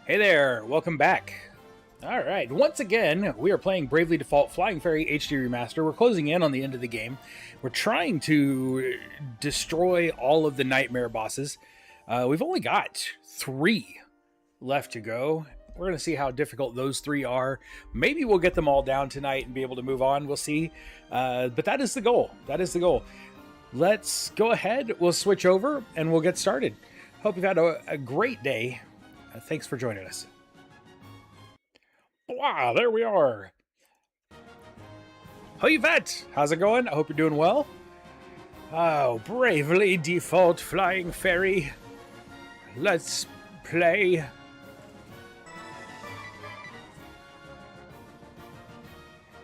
Hey there, welcome back. Alright, once again, we are playing Bravely Default Flying Fairy HD Remaster. We're closing in on the end of the game. We're trying to destroy all of the nightmare bosses. We've only got 3 left to go. We're going to see how difficult those 3 are. Maybe we'll get them all down tonight and be able to move on. We'll see. But that is the goal. That is the goal. Let's go ahead. We'll switch over and we'll get started. Hope you've had a great day. Thanks for joining us. Wow, there we are. Hey, Yvette, how's it going? I hope you're doing well. Oh, Bravely Default Flying Fairy. Let's play.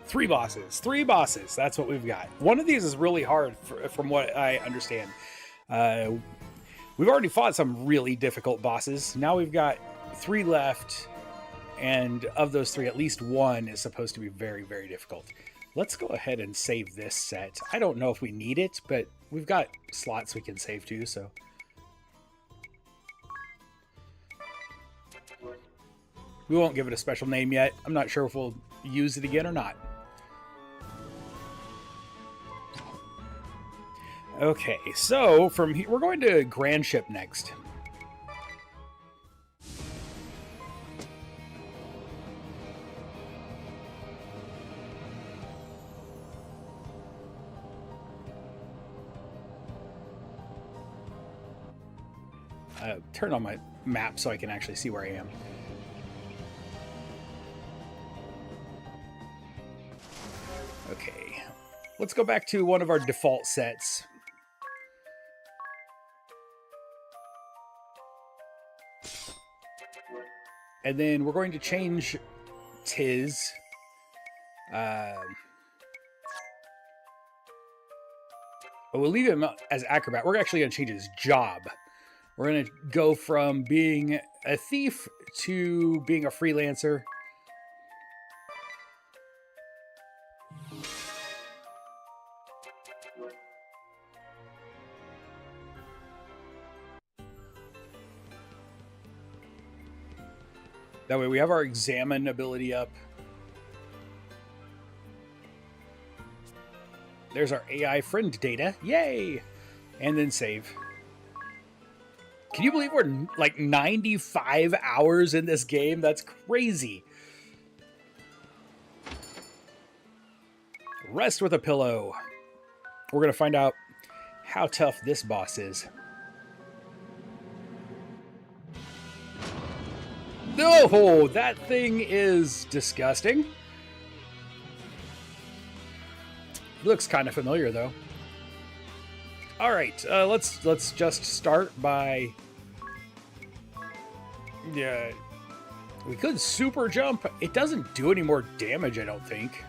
Three bosses. That's what we've got. One of these is really hard, from what I understand. We've already fought some really difficult bosses. Now we've got 3 left, and of those 3, at least one is supposed to be very, very difficult. Let's go ahead and save this set. I don't know if we need it, but we've got slots we can save to, so. We won't give it a special name yet. I'm not sure if we'll use it again or not. Okay, so from here, we're going to Grand Ship next. Turn on my map so I can actually see where I am. Okay, let's go back to one of our default sets. And then we're going to change Tiz. But we'll leave him as acrobat. We're actually going to change his job. We're going to go from being a thief to being a freelancer. That way we have our examine ability up. There's our AI friend data. Yay! And then save. Can you believe we're like 95 hours in this game? That's crazy. Rest with a pillow. We're going to find out how tough this boss is. No, that thing is disgusting. It looks kind of familiar, though. All right, let's just start by. Yeah, we could super jump. It doesn't do any more damage, I don't think.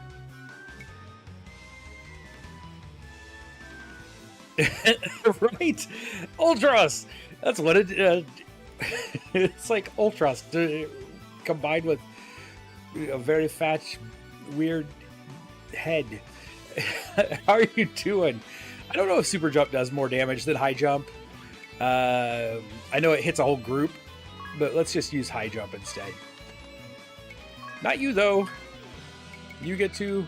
Right, Ultras. That's what it. It's like Ultras combined with a very fat, weird head. How are you doing? I don't know if super jump does more damage than high jump. I know it hits a whole group, but let's just use high jump instead. Not you, though. You get to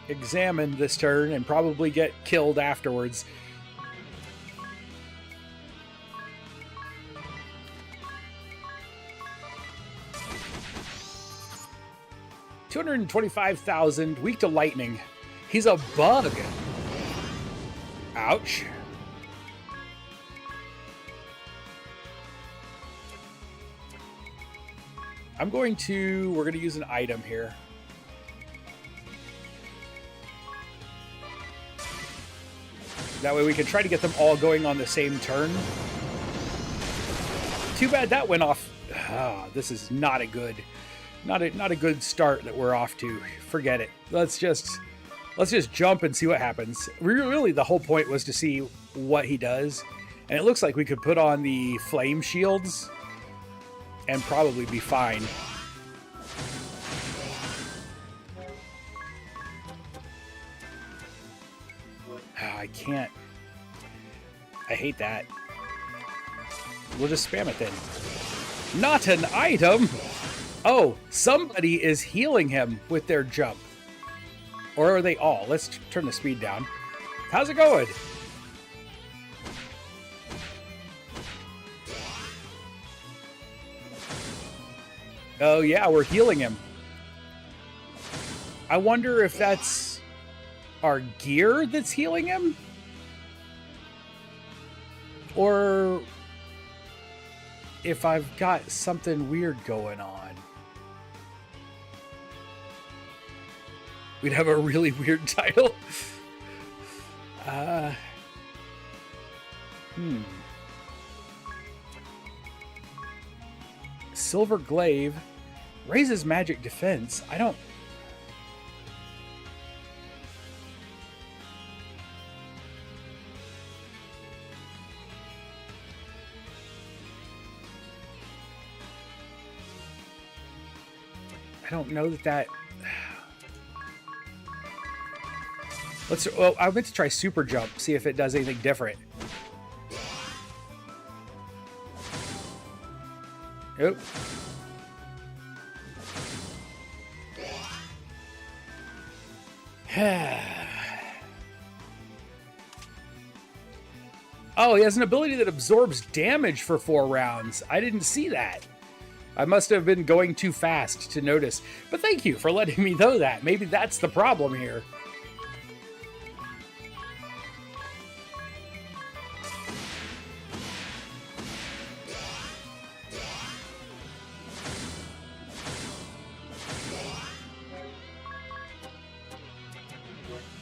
examine this turn and probably get killed afterwards. $225,000, weak to lightning. He's a bug. Ouch. We're going to use an item here. That way we can try to get them all going on the same turn. Too bad that went off. This is not a good, not a good start that we're off to. Forget it. Let's just jump and see what happens. Really, the whole point was to see what he does. And it looks like we could put on the flame shields and probably be fine. I can't. I hate that. We'll just spam it then. Not an item? Oh, somebody is healing him with their jump. Or are they all? Let's turn the speed down. How's it going? Oh yeah, we're healing him. I wonder if that's our gear that's healing him? Or if I've got something weird going on. We'd have a really weird title. Silver Glaive raises magic defense. I don't know that let's I meant to try super jump, see if it does anything different. Oop. Oh, he has an ability that absorbs damage for 4 rounds. I didn't see that. I must have been going too fast to notice. But thank you for letting me know that. Maybe that's the problem here.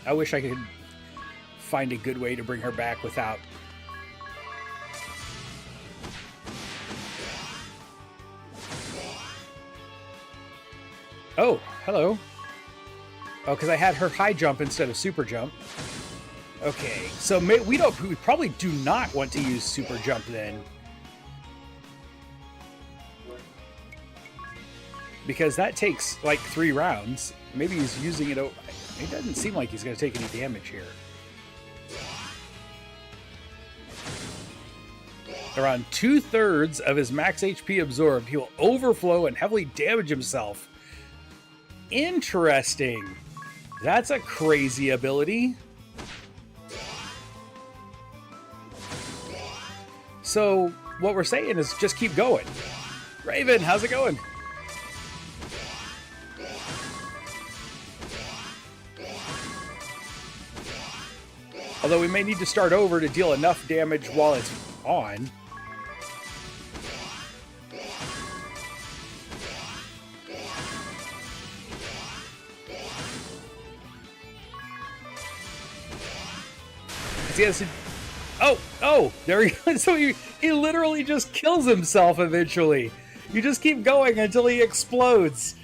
I wish I could find a good way to bring her back without... Oh, hello. Oh, because I had her high jump instead of super jump. Okay, so we probably do not want to use super jump then. Because that takes like 3 rounds. Maybe he's using it... It doesn't seem like he's going to take any damage here. Around 2/3 of his max HP absorbed, he will overflow and heavily damage himself. Interesting. That's a crazy ability. So what we're saying is just keep going. Raven, how's it going? Although we may need to start over to deal enough damage while it's on. Oh, there he goes. So he literally just kills himself eventually. You just keep going until he explodes.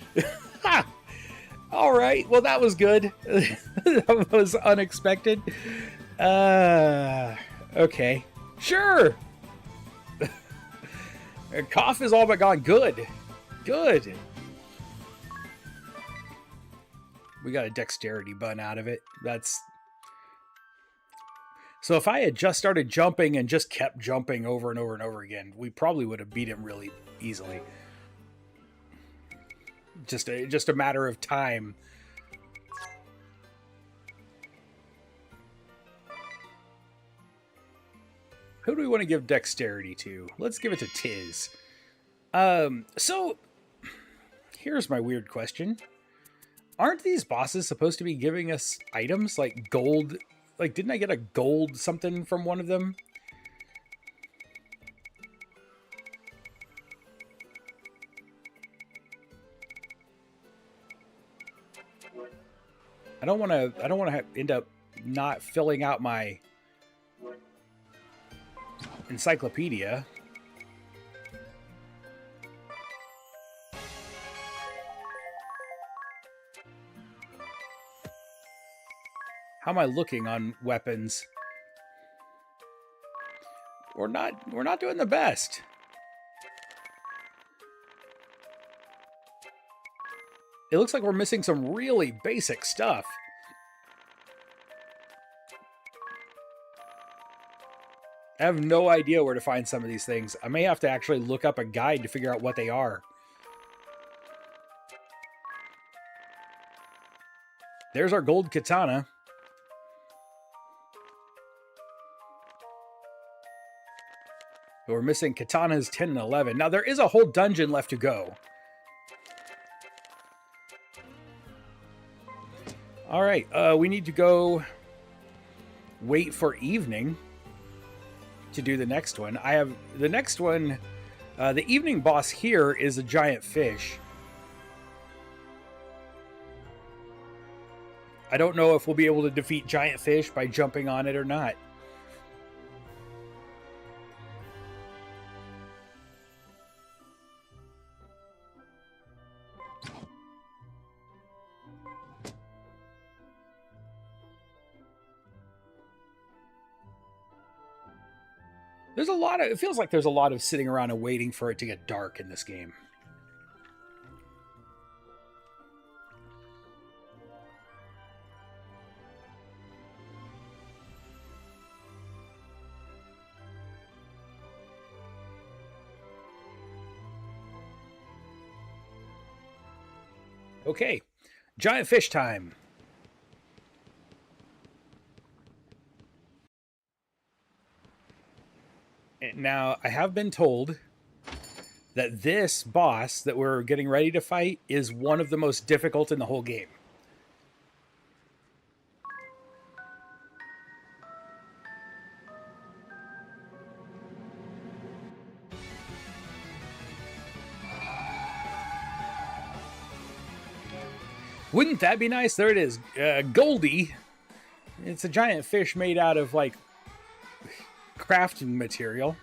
All right, well that was good. That was unexpected. Okay, sure. Cough is all but gone. Good. We got a dexterity bun out of it. So if I had just started jumping and just kept jumping over and over and over again, we probably would have beat him really easily. Just a matter of time. Who do we want to give dexterity to? Let's give it to Tiz. So here's my weird question. Aren't these bosses supposed to be giving us items like gold? Like, didn't I get a gold something from one of them? I don't want to end up not filling out my encyclopedia. How am I looking on weapons? We're not doing the best. It looks like we're missing some really basic stuff. I have no idea where to find some of these things. I may have to actually look up a guide to figure out what they are. There's our gold katana. But we're missing katanas 10 and 11. Now, there is a whole dungeon left to go. All right, we need to go wait for evening to do the next one. I have the next one. The evening boss here is a giant fish. I don't know if we'll be able to defeat giant fish by jumping on it or not. There's a lot of, it feels like there's a lot of sitting around and waiting for it to get dark in this game. Okay, giant fish time. Now, I have been told that this boss that we're getting ready to fight is one of the most difficult in the whole game. Wouldn't that be nice? There it is. Goldie. It's a giant fish made out of, like, crafting material.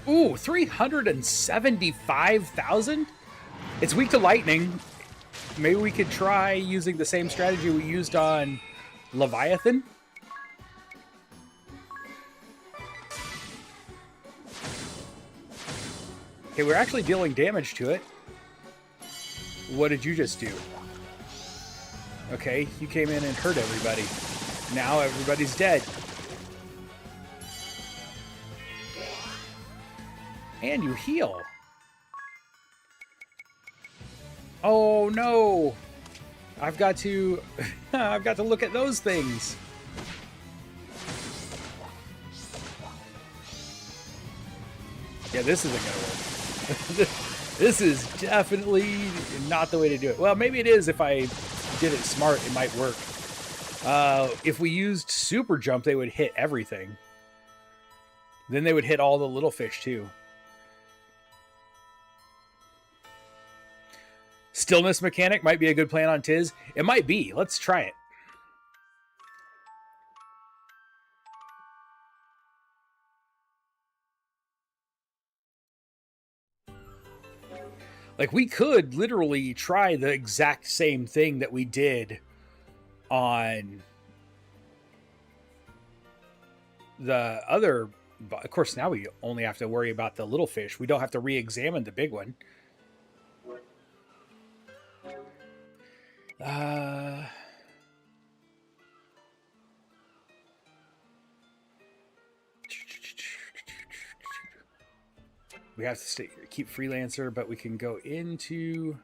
Ooh, 375,000? It's weak to lightning. Maybe we could try using the same strategy we used on Leviathan. Okay, we're actually dealing damage to it. What did you just do? Okay, you came in and hurt everybody. Now everybody's dead. And you heal. Oh no! I've got to I've got to look at those things. Yeah, this isn't gonna work. This is definitely not the way to do it. Well, maybe it is. If I did it smart, it might work. If we used super jump, they would hit everything. Then they would hit all the little fish too. Stillness mechanic might be a good plan on Tiz. It might be. Let's try it. Like, we could literally try the exact same thing that we did on the other. Of course, now we only have to worry about the little fish. We don't have to re-examine the big one. We have to keep freelancer, but we can go into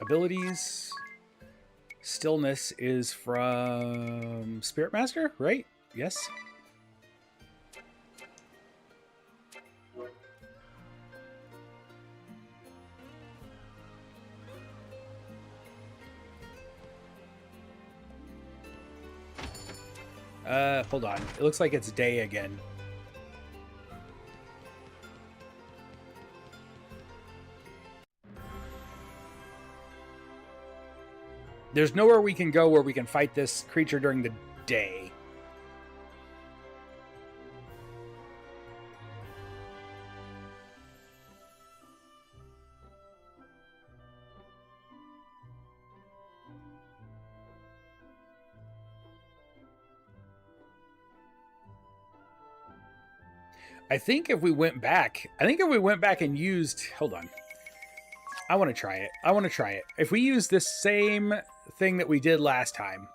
abilities. Stillness is from Spirit Master, right? Yes. Hold on. It looks like it's day again. There's nowhere we can go where we can fight this creature during the day. I think if we went back and used, hold on. I want to try it. If we use this same thing that we did last time.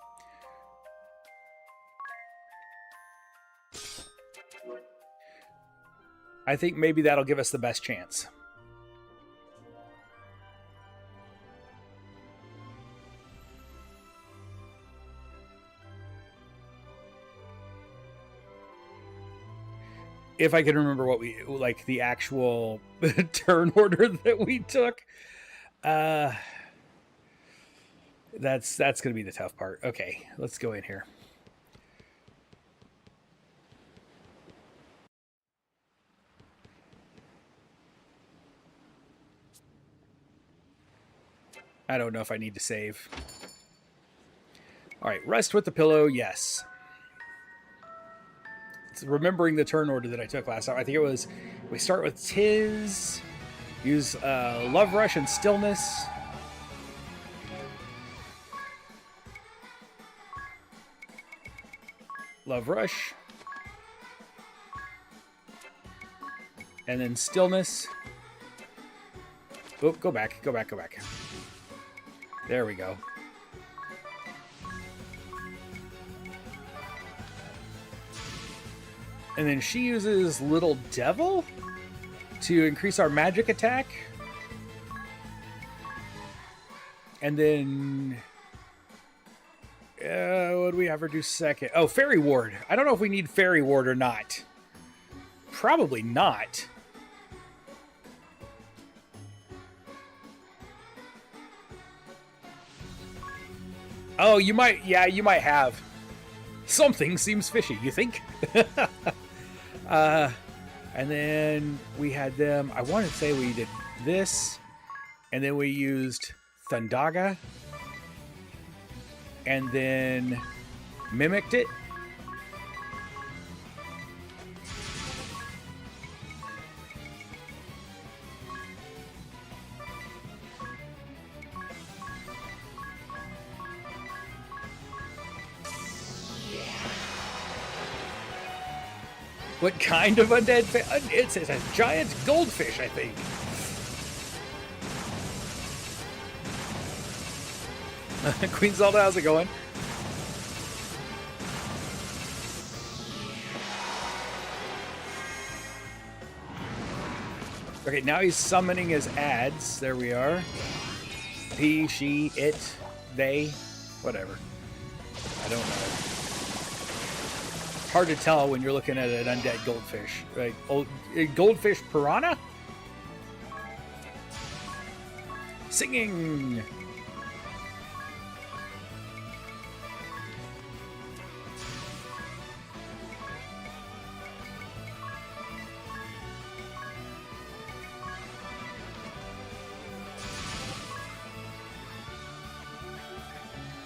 I think maybe that'll give us the best chance. If I can remember what we, like, the actual turn order that we took. That's going to be the tough part. Okay, let's go in here. I don't know if I need to save. All right, rest with the pillow, yes. It's remembering the turn order that I took last time. I think it was, we start with Tiz, use Love Rush and Stillness. Love Rush. And then Stillness. Oh, go back. There we go. And then she uses Little Devil to increase our magic attack. And then... what do we have her do second? Oh, Fairy Ward. I don't know if we need Fairy Ward or not. Probably not. Oh, you might... Yeah, you might have. Something seems fishy, you think? And then we had them... I want to say we did this. And then we used Thundaga. And then mimicked it. What kind of undead fish? It's a giant goldfish, I think. Queen Zelda, how's it going? Okay, now he's summoning his ads. There we are. He, she, it, they, whatever. I don't know. Hard to tell when you're looking at an undead goldfish. Like, goldfish piranha? Singing!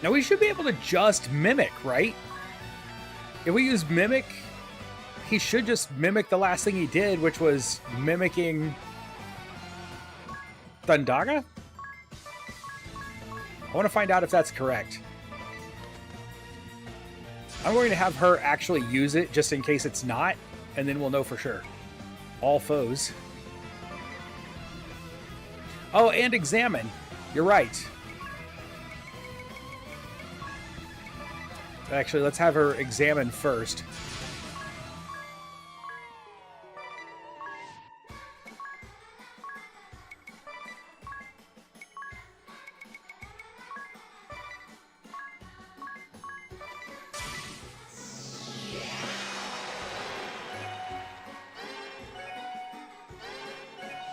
Now we should be able to just mimic, right? If we use mimic, he should just mimic the last thing he did, which was mimicking Thundaga? I want to find out if that's correct. I'm going to have her actually use it just in case it's not, and then we'll know for sure. All foes. Oh, and examine. You're right. Actually, let's have her examine first.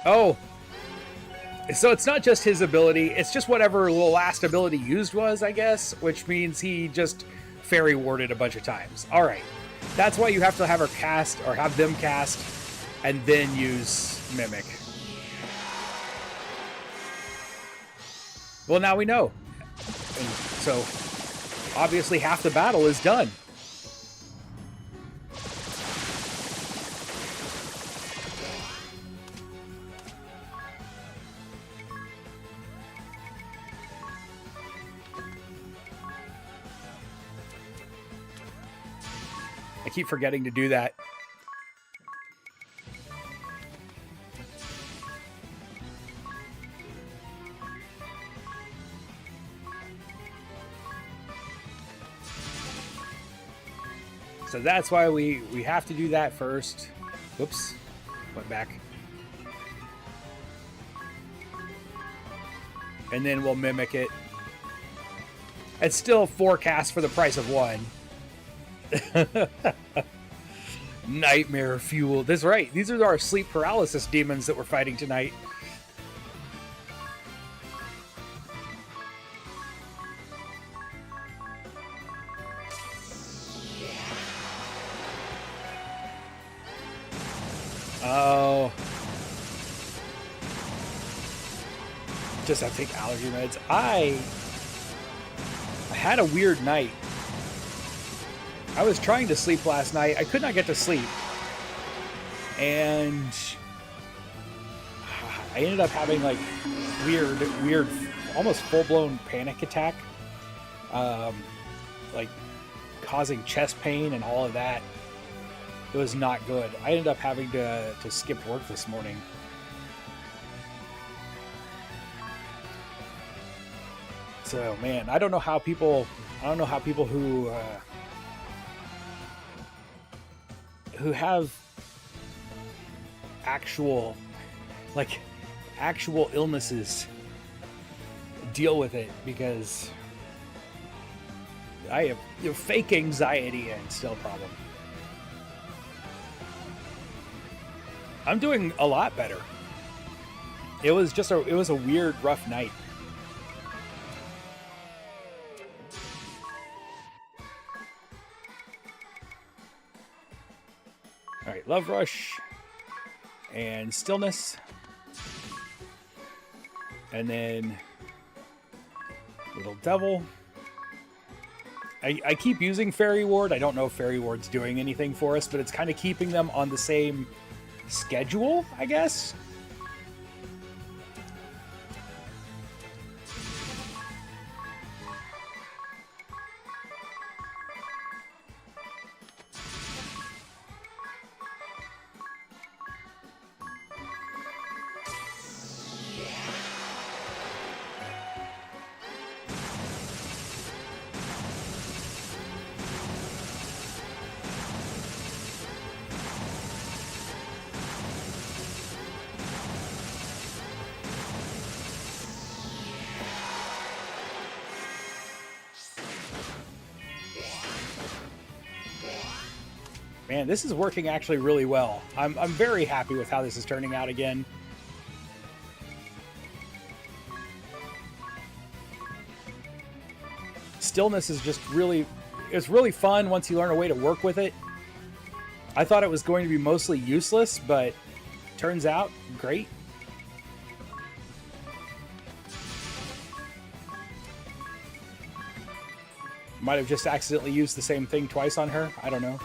Oh! So it's not just his ability, it's just whatever the last ability used was, I guess, which means he just Fairy Warded a bunch of times. Alright. That's why you have to have her cast, or have them cast, and then use Mimic. Well, now we know. And so, obviously half the battle is done. I keep forgetting to do that. So that's why we have to do that first. Whoops. Went back. And then we'll mimic it. It's still 4 casts for the price of 1. Nightmare fuel. That's right. These are our sleep paralysis demons that we're fighting tonight. Oh. Just have to take allergy meds. I had a weird night. I was trying to sleep last night. I could not get to sleep. And I ended up having like weird, almost full-blown panic attack. Like causing chest pain and all of that. It was not good. I ended up having to skip work this morning. So man, I don't know how people who have actual illnesses deal with it, because I have fake anxiety and still a problem. I'm doing a lot better. It was a weird, rough night. All right, Love Rush and Stillness. And then Little Devil. I keep using Fairy Ward. I don't know if Fairy Ward's doing anything for us, but it's kind of keeping them on the same schedule, I guess. Man, this is working actually really well. I'm very happy with how this is turning out again. Stillness is just it's really fun once you learn a way to work with it. I thought it was going to be mostly useless, but turns out great. Might have just accidentally used the same thing twice on her. I don't know.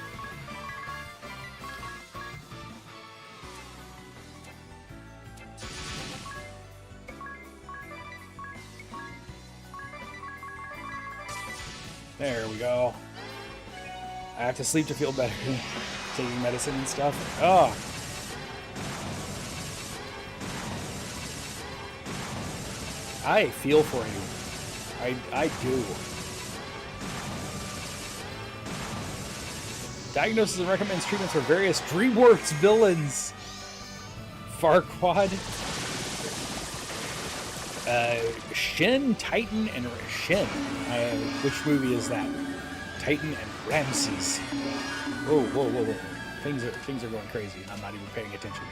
There we go. I have to sleep to feel better. Taking medicine and stuff. Oh. I feel for you. I do. Diagnoses and recommends treatments for various DreamWorks villains. Farquaad. Shin, Titan, and Shin. Which movie is that? Titan and Ramses. Whoa, whoa, whoa, whoa. Things are going crazy, and I'm not even paying attention.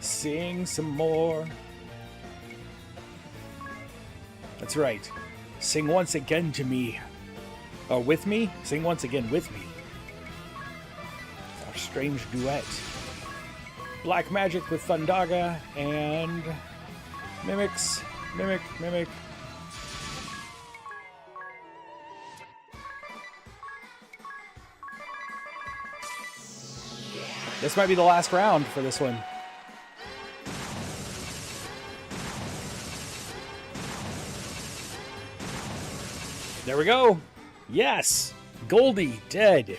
Sing some more. That's right. Sing once again to me. Or with me? Sing once again with me. Our strange duet. Black Magic with Thundaga and Mimics. Mimic. This might be the last round for this one. There we go. Yes. Goldie dead.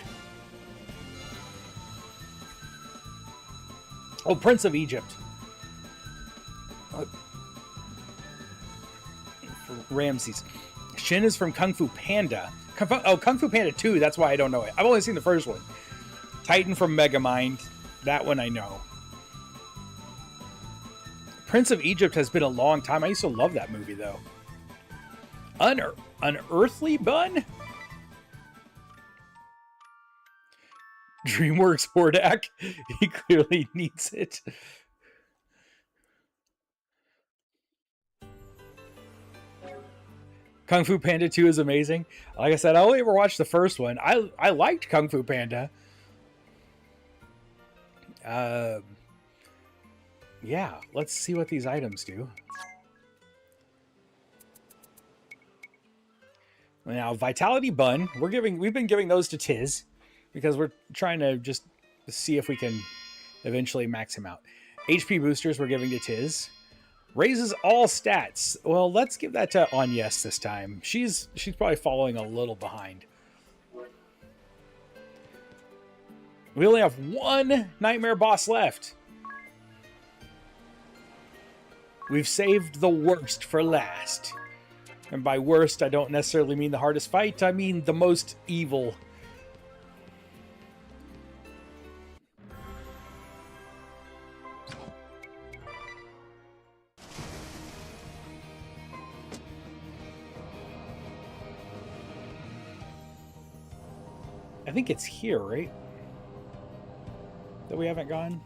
Oh, Prince of Egypt. Ramses. Shin is from Kung Fu Panda. Kung Fu Panda 2, that's why I don't know it. I've only seen the first one. Titan from Megamind. That one I know. Prince of Egypt has been a long time. I used to love that movie, though. Unearthly Bun? DreamWorks Hordak. He clearly needs it. Kung Fu Panda 2 is amazing. Like I said, I only ever watched the first one. I liked Kung Fu Panda. Yeah, let's see what these items do. Now, Vitality Bun, we've been giving those to Tiz because we're trying to just see if we can eventually max him out. HP boosters we're giving to Tiz. Raises all stats. Well, let's give that to Agnes this time. She's probably following a little behind. We only have one Nightmare boss left. We've saved the worst for last. And by worst, I don't necessarily mean the hardest fight. I mean the most evil. I think it's here, right? That we haven't gone.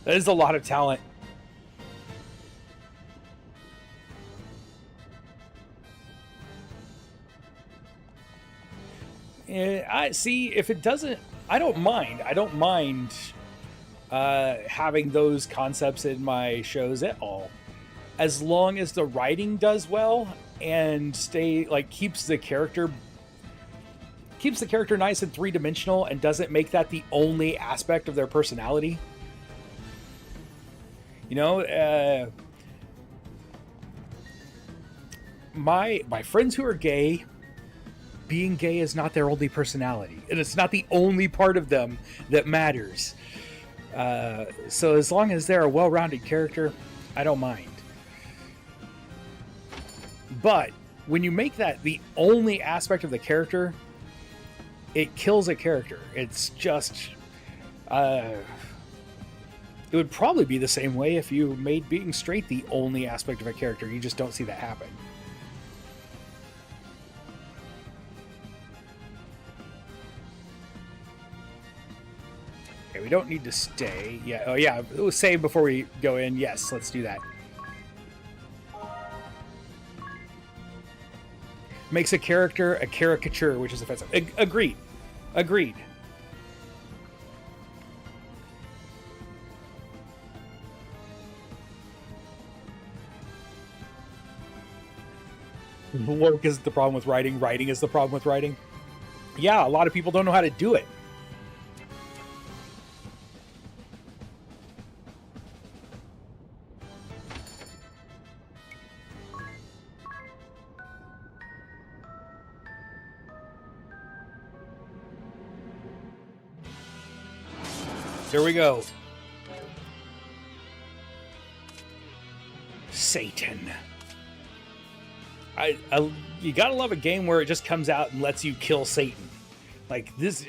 That is a lot of talent. I see. If it doesn't, I don't mind. I don't mind having those concepts in my shows at all, as long as the writing does well and keeps the character nice and three-dimensional and doesn't make that the only aspect of their personality. You know, my friends who are gay, being gay is not their only personality, and it's not the only part of them that matters. So as long as they're a well-rounded character, I don't mind. But when you make that the only aspect of the character, it kills a character. It's just... it would probably be the same way if you made being straight the only aspect of a character. You just don't see that happen. Okay, we don't need to stay. Yeah. Oh, yeah. It was save before we go in. Yes, let's do that. Makes a character a caricature, which is offensive. Agreed. Agreed. Work is the problem with writing. Writing is the problem with writing. Yeah, a lot of people don't know how to do it. Here we go. Satan. You gotta love a game where it just comes out and lets you kill Satan. Like this,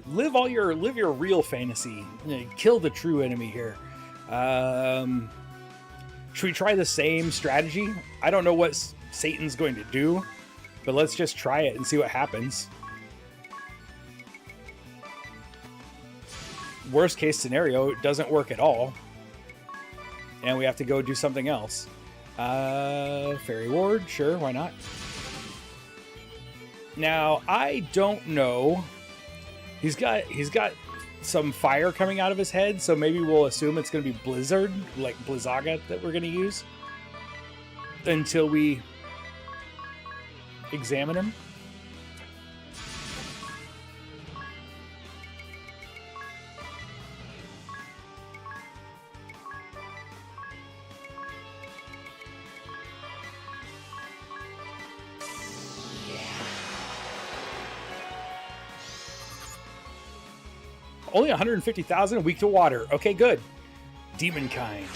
live your real fantasy. Kill the true enemy here. Should we try the same strategy? I don't know what Satan's going to do, but let's just try it and see what happens. Worst case scenario, it doesn't work at all, and we have to go do something else. Fairy Ward, sure, why not? Now, I don't know. He's got some fire coming out of his head, so maybe we'll assume it's going to be Blizzard, like Blizzaga, that we're going to use until we examine him. only 150,000, weak to water. Okay, good. Demon kind.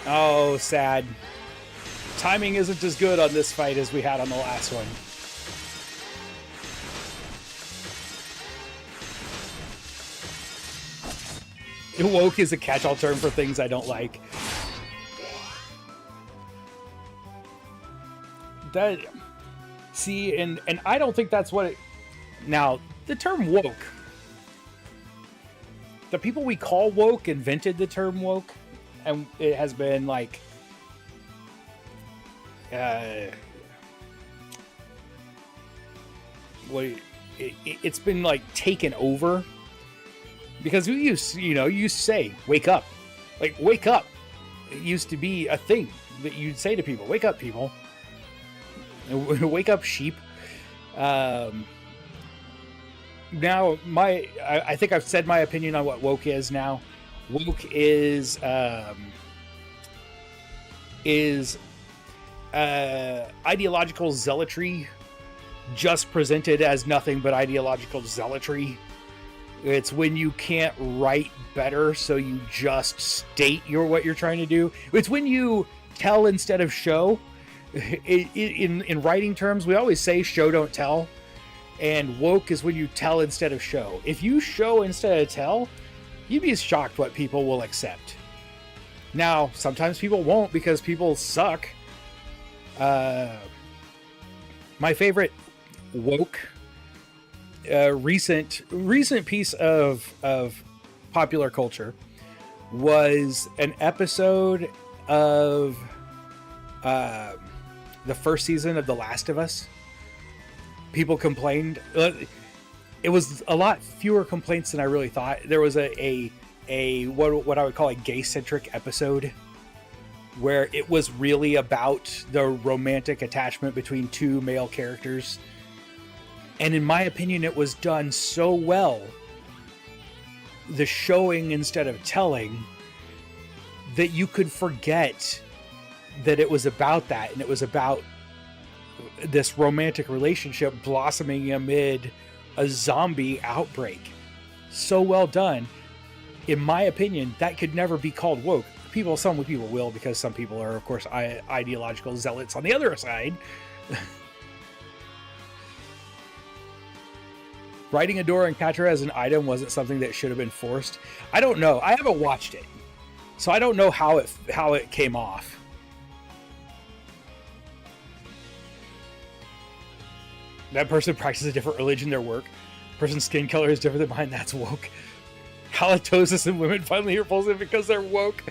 Oh, sad. Timing isn't as good on this fight as we had on the last one. Woke is a catch-all term for things I don't like. That, see, and I don't think that's what it... Now, the term woke. The people we call woke invented the term woke, and it has been like... it's been like taken over. Because you used to say, wake up. Like, wake up. It used to be a thing that you'd say to people. Wake up, people. Wake up, sheep. Now, I think I've said my opinion on what woke is now. Woke is ideological zealotry just presented as nothing but ideological zealotry. It's when you can't write better, so you just state what you're trying to do. It's when you tell instead of show. In writing terms, we always say show, don't tell. And woke is when you tell instead of show. If you show instead of tell, you'd be shocked what people will accept. Now, sometimes people won't because people suck. My favorite woke... recent piece of popular culture was an episode of the first season of The Last of Us. People complained. It was a lot fewer complaints than I really thought. There was a what I would call a gay-centric episode where it was really about the romantic attachment between two male characters. And in my opinion, it was done so well, the showing instead of telling, that you could forget that it was about that. And it was about this romantic relationship blossoming amid a zombie outbreak. So well done. In my opinion, that could never be called woke. Some people will, because some people are, of course, ideological zealots on the other side. Writing Adora and Catra as an item wasn't something that should have been forced. I don't know. I haven't watched it, so I don't know how it came off. That person practices a different religion. Their work. Person's skin color is different than mine. That's woke. Halitosis in women finally repulsive because they're woke.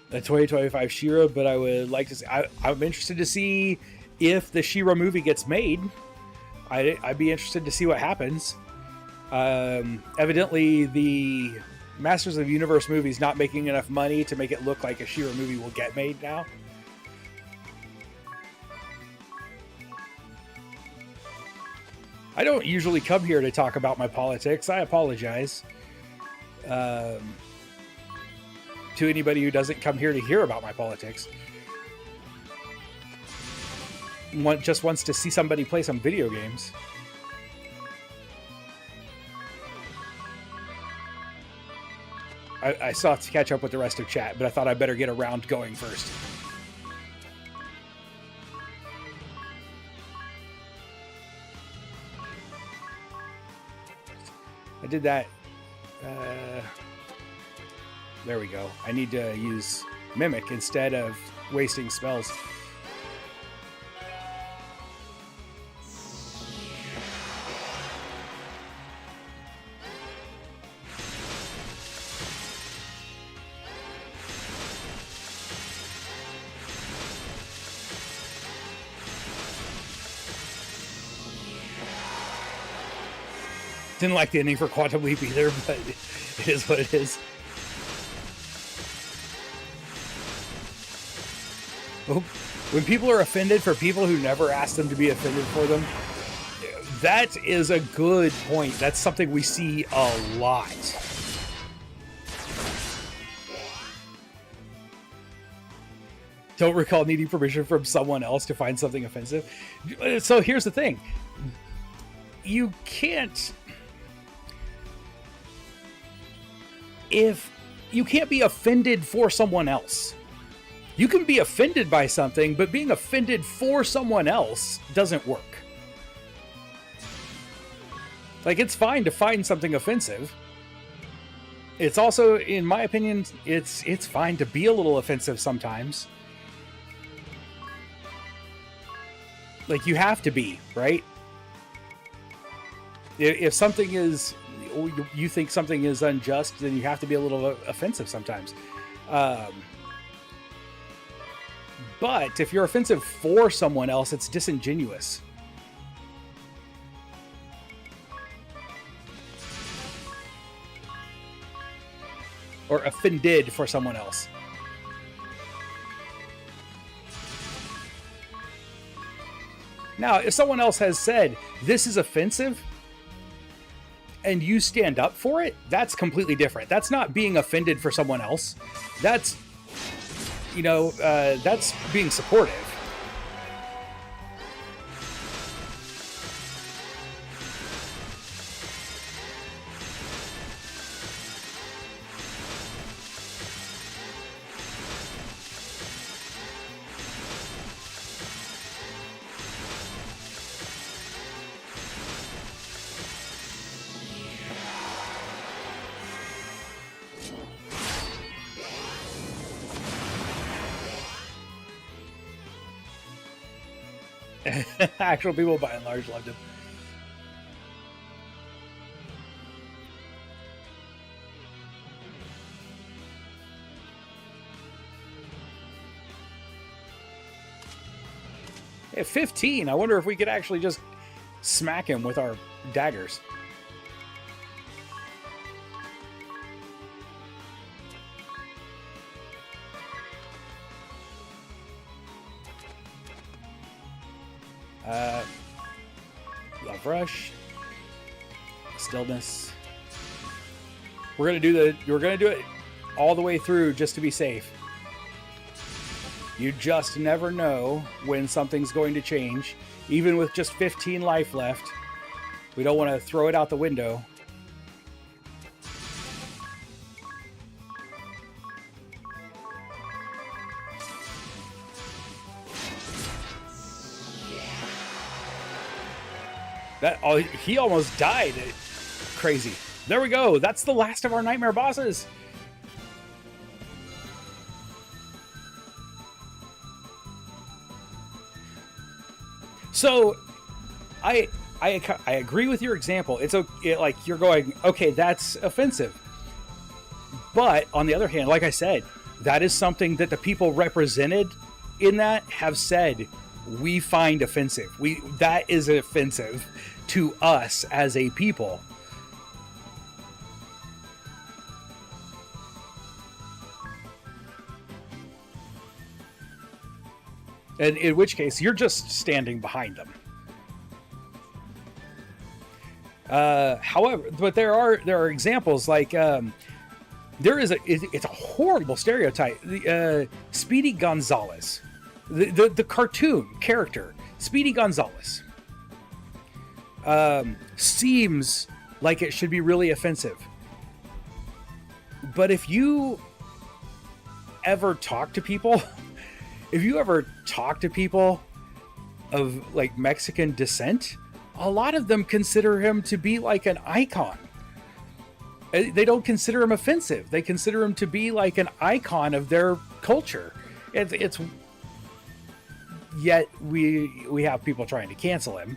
The 2025 She-Ra, but I would like to see... I'm interested to see if the She-Ra movie gets made. I'd be interested to see what happens. Evidently, the Masters of the Universe movie's not making enough money to make it look like a She-Ra movie will get made now. I don't usually come here to talk about my politics. I apologize. To anybody who doesn't come here to hear about my politics. Just wants to see somebody play some video games. I still have to catch up with the rest of chat, but I thought I better get a round going first. I did that. There we go. I need to use Mimic instead of wasting spells. Didn't like the ending for Quantum Leap either, but it is what it is. When people are offended for people who never asked them to be offended for them, that is a good point. That's something we see a lot. don't recall needing permission from someone else to find something offensive. So here's the thing. You can't... You can't be offended for someone else. You can be offended by something, but being offended for someone else doesn't work. Like, it's fine to find something offensive. It's also, in my opinion, it's fine to be a little offensive sometimes. Like, you have to be, right? If something is, you think something is unjust, then you have to be a little offensive sometimes. But if you're offensive for someone else, it's disingenuous. Or offended for someone else. Now, if someone else has said, this is offensive, and you stand up for it, that's completely different. That's not being offended for someone else. That's, that's being supportive. Actual people, by and large, loved him. At 15, I wonder if we could actually just smack him with our daggers. Love Rush, Stillness. We're gonna do it all the way through just to be safe. You just never know when something's going to change, even with just 15 life left. We don't want to throw it out the window. He almost died. Crazy. There we go. That's the last of our nightmare bosses. So, I agree with your example. It's like you're going, okay, that's offensive. But on the other hand, like I said, that is something that the people represented in that have said we find offensive. That is offensive to us as a people. And in which case, you're just standing behind them. However, but there are examples like it's a horrible stereotype. Speedy Gonzalez, the cartoon character, Speedy Gonzalez, seems like it should be really offensive. But if you ever talk to people, of like Mexican descent, a lot of them consider him to be like an icon. They don't consider him offensive. They consider him to be like an icon of their culture. It's yet we have people trying to cancel him.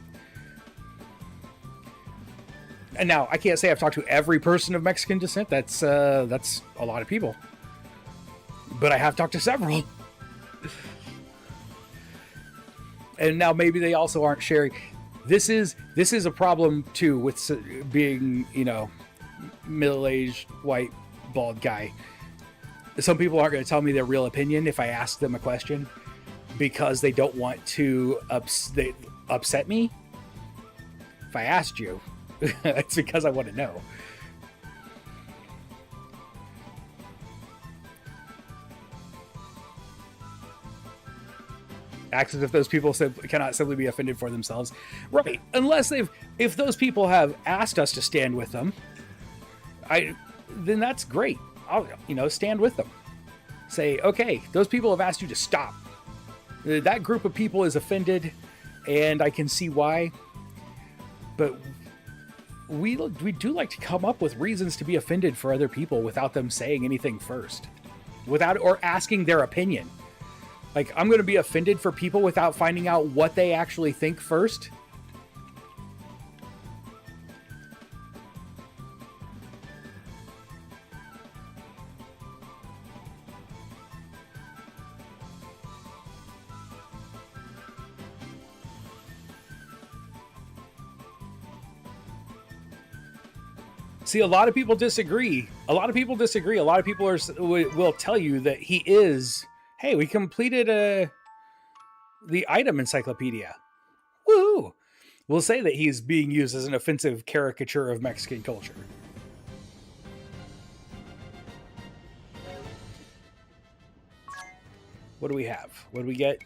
And now I can't say I've talked to every person of Mexican descent. That's a lot of people. But I have talked to several. And now maybe they also aren't sharing. This is a problem too with being, middle-aged white bald guy. Some people aren't going to tell me their real opinion if I ask them a question because they don't want to upset me. If I asked you, it's because I want to know. acts as if those people cannot simply be offended for themselves. Right. Unless if those people have asked us to stand with them, then that's great. I'll, stand with them. Say, okay, those people have asked you to stop. That group of people is offended, and I can see why. But we do like to come up with reasons to be offended for other people without them saying anything first, or asking their opinion. Like, I'm going to be offended for people without finding out what they actually think first. See, a lot of people disagree. A lot of people will tell you that he is, hey, we completed the item encyclopedia. Woo! We'll say that he's being used as an offensive caricature of Mexican culture. What do we have? What do we get?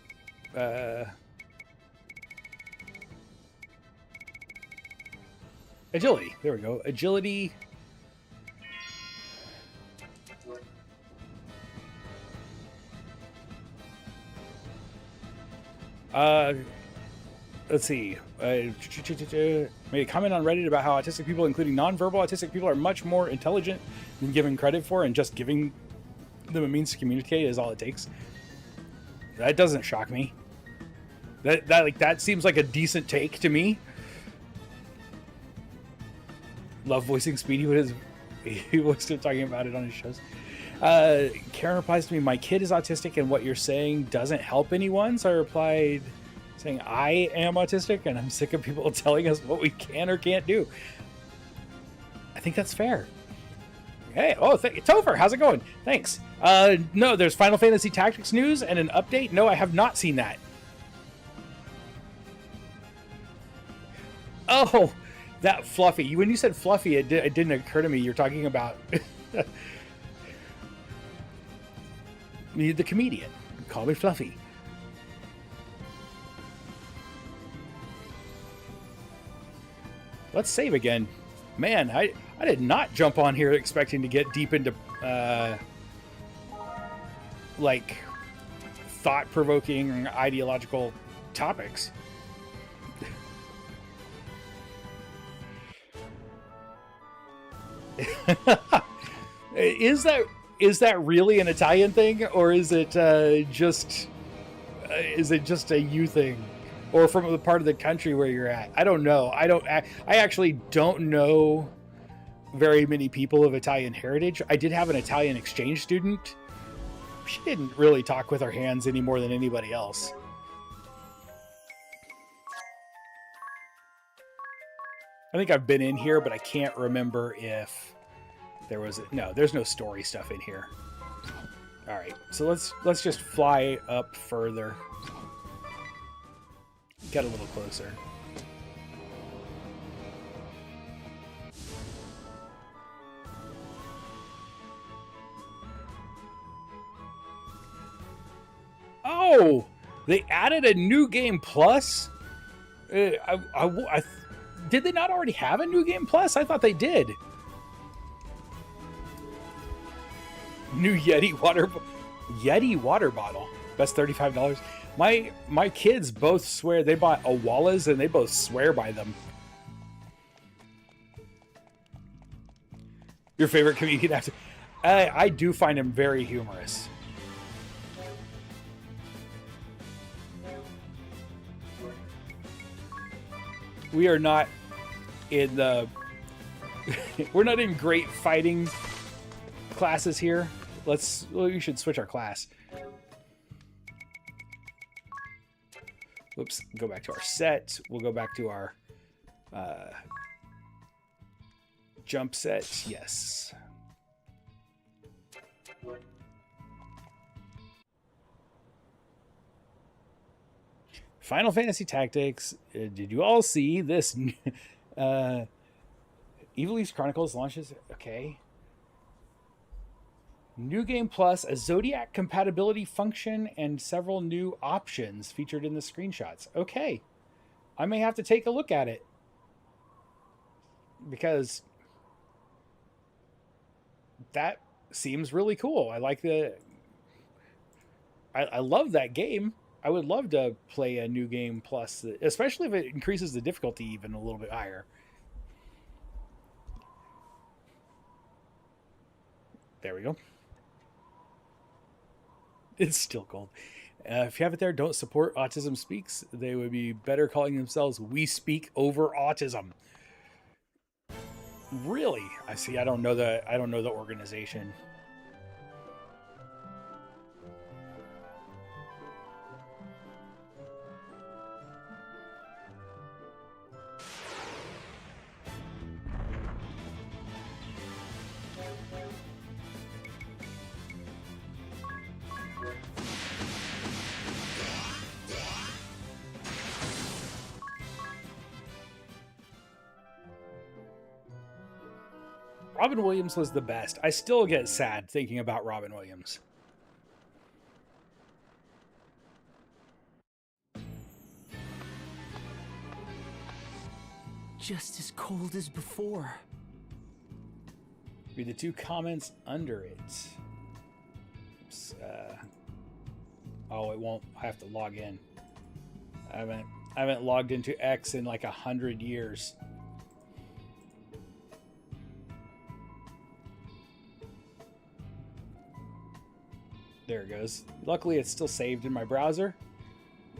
Agility. There we go. Agility. Let's see. Made a comment on Reddit about how autistic people, including non-verbal autistic people, are much more intelligent than given credit for, and just giving them a means to communicate is all it takes. That doesn't shock me. That seems like a decent take to me. Love voicing Speedy when he was still talking about it on his shows. Karen replies to me, my kid is autistic and what you're saying doesn't help anyone. So I replied saying, I am autistic and I'm sick of people telling us what we can or can't do. I think that's fair. Hey, Topher, how's it going? Thanks. No, there's Final Fantasy Tactics news and an update. No, I have not seen that. Oh, that Fluffy. When you said Fluffy, it didn't occur to me you're talking about the comedian. Call me Fluffy. Let's save again. Man, I did not jump on here expecting to get deep into like thought-provoking ideological topics. Is that really an Italian thing, or is it just a you thing, or from the part of the country where you're at? I don't know. I actually don't know very many people of Italian heritage. I did have an Italian exchange student. She didn't really talk with her hands any more than anybody else. I think I've been in here, but I can't remember if there was no. There's no story stuff in here. All right, so let's just fly up further. Get a little closer. Oh, they added a new game plus. Did they not already have a new game plus? I thought they did. New Yeti water bottle. Best $35. My kids both swear they bought Awalas and they both swear by them. Your favorite comedian actor? I do find him very humorous. We are not in the we're not in great fighting classes here. We should switch our class. Whoops, go back to our set. We'll go back to our jump set. Yes. Final Fantasy Tactics. Did you all see this? Evil East Chronicles launches. Okay. New Game Plus, a Zodiac compatibility function, and several new options featured in the screenshots. Okay. I may have to take a look at it. Because that seems really cool. I like I love that game. I would love to play a New Game Plus, especially if it increases the difficulty even a little bit higher. There we go. It's still cold. If you have it there, don't support Autism Speaks. They would be better calling themselves We Speak Over Autism. Really? I see. I don't know the organization. Robin Williams was the best. I still get sad thinking about Robin Williams. Just as cold as before. Read the 2 comments under it. Oops, oh, it won't. I have to log in. I haven't logged into X in like 100 years. There it goes. Luckily, it's still saved in my browser.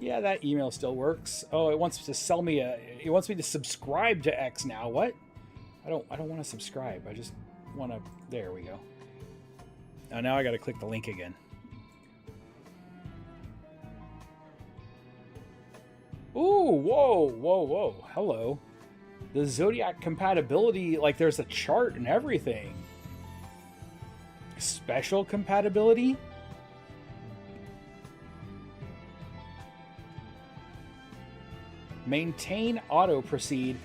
Yeah, that email still works. Oh, it wants to sell me it wants me to subscribe to X now. What? I don't want to subscribe. I just want to. There we go. Oh, now I got to click the link again. Ooh, whoa. Hello. The Zodiac compatibility, like there's a chart and everything. Special compatibility? Maintain auto proceed.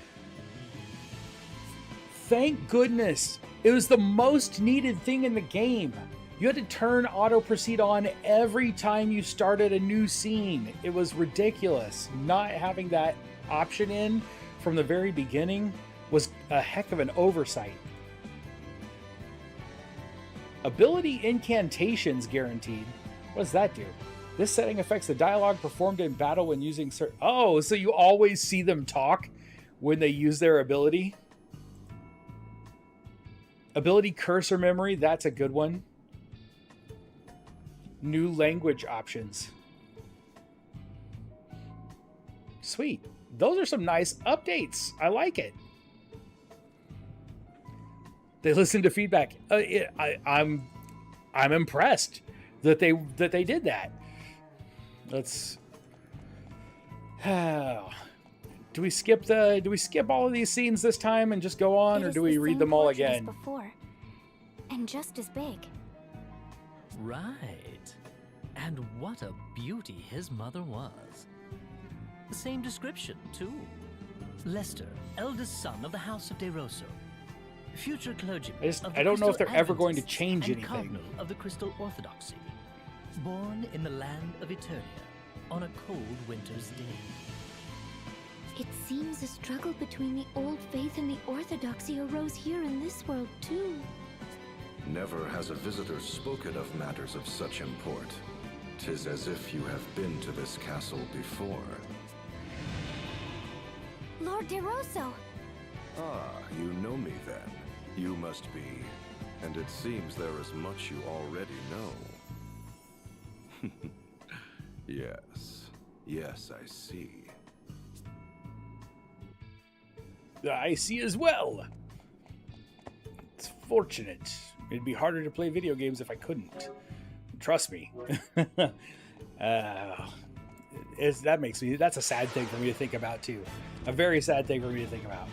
Thank goodness. It was the most needed thing in the game. You had to turn auto proceed on every time you started a new scene. It was ridiculous. Not having that option in from the very beginning was a heck of an oversight. Ability incantations guaranteed. What does that do? This setting affects the dialogue performed in battle when using certain... Oh, so you always see them talk when they use their ability? Ability cursor memory, that's a good one. New language options. Sweet. Those are some nice updates. I like it. They listen to feedback. I'm impressed that they did that. Let's. Do we skip all of these scenes this time and just go on, or do we read them all again? Before, and just as big. Right. And what a beauty his mother was. The same description, too. Lester, eldest son of the House of De Rosso. Future clergyman. I don't know if they're ever going to change anything. Cardinal of the Crystal Orthodoxy. Born in the land of Eternia on a cold winter's day. It seems a struggle between the old faith and the orthodoxy arose here in this world, too. Never has a visitor spoken of matters of such import. 'Tis as if you have been to this castle before. Lord De Rosso! Ah, you know me then. You must be. And it seems there is much you already know. Yes, I see. I see as well. It's fortunate. It'd be harder to play video games if I couldn't. Trust me. That's a sad thing for me to think about too. A very sad thing for me to think about.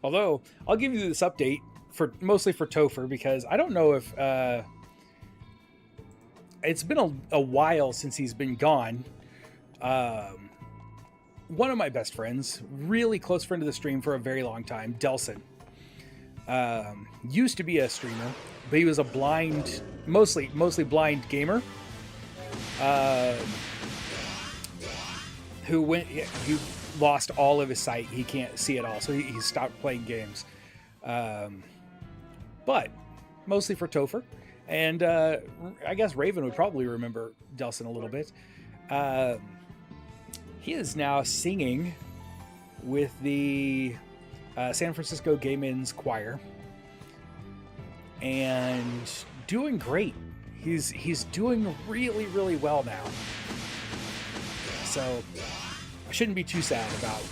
Although, I'll give you this update mostly for Topher, because I don't know if it's been a while since he's been gone. one of my best friends, really close friend of the stream for a very long time, Delson, used to be a streamer, but he was a blind, mostly blind gamer, who lost all of his sight. He can't see at all, so he stopped playing games. But mostly for Topher. And I guess Raven would probably remember Delson a little bit. He is now singing with the San Francisco Gay Men's Choir and doing great. He's doing really, really well now. So I shouldn't be too sad about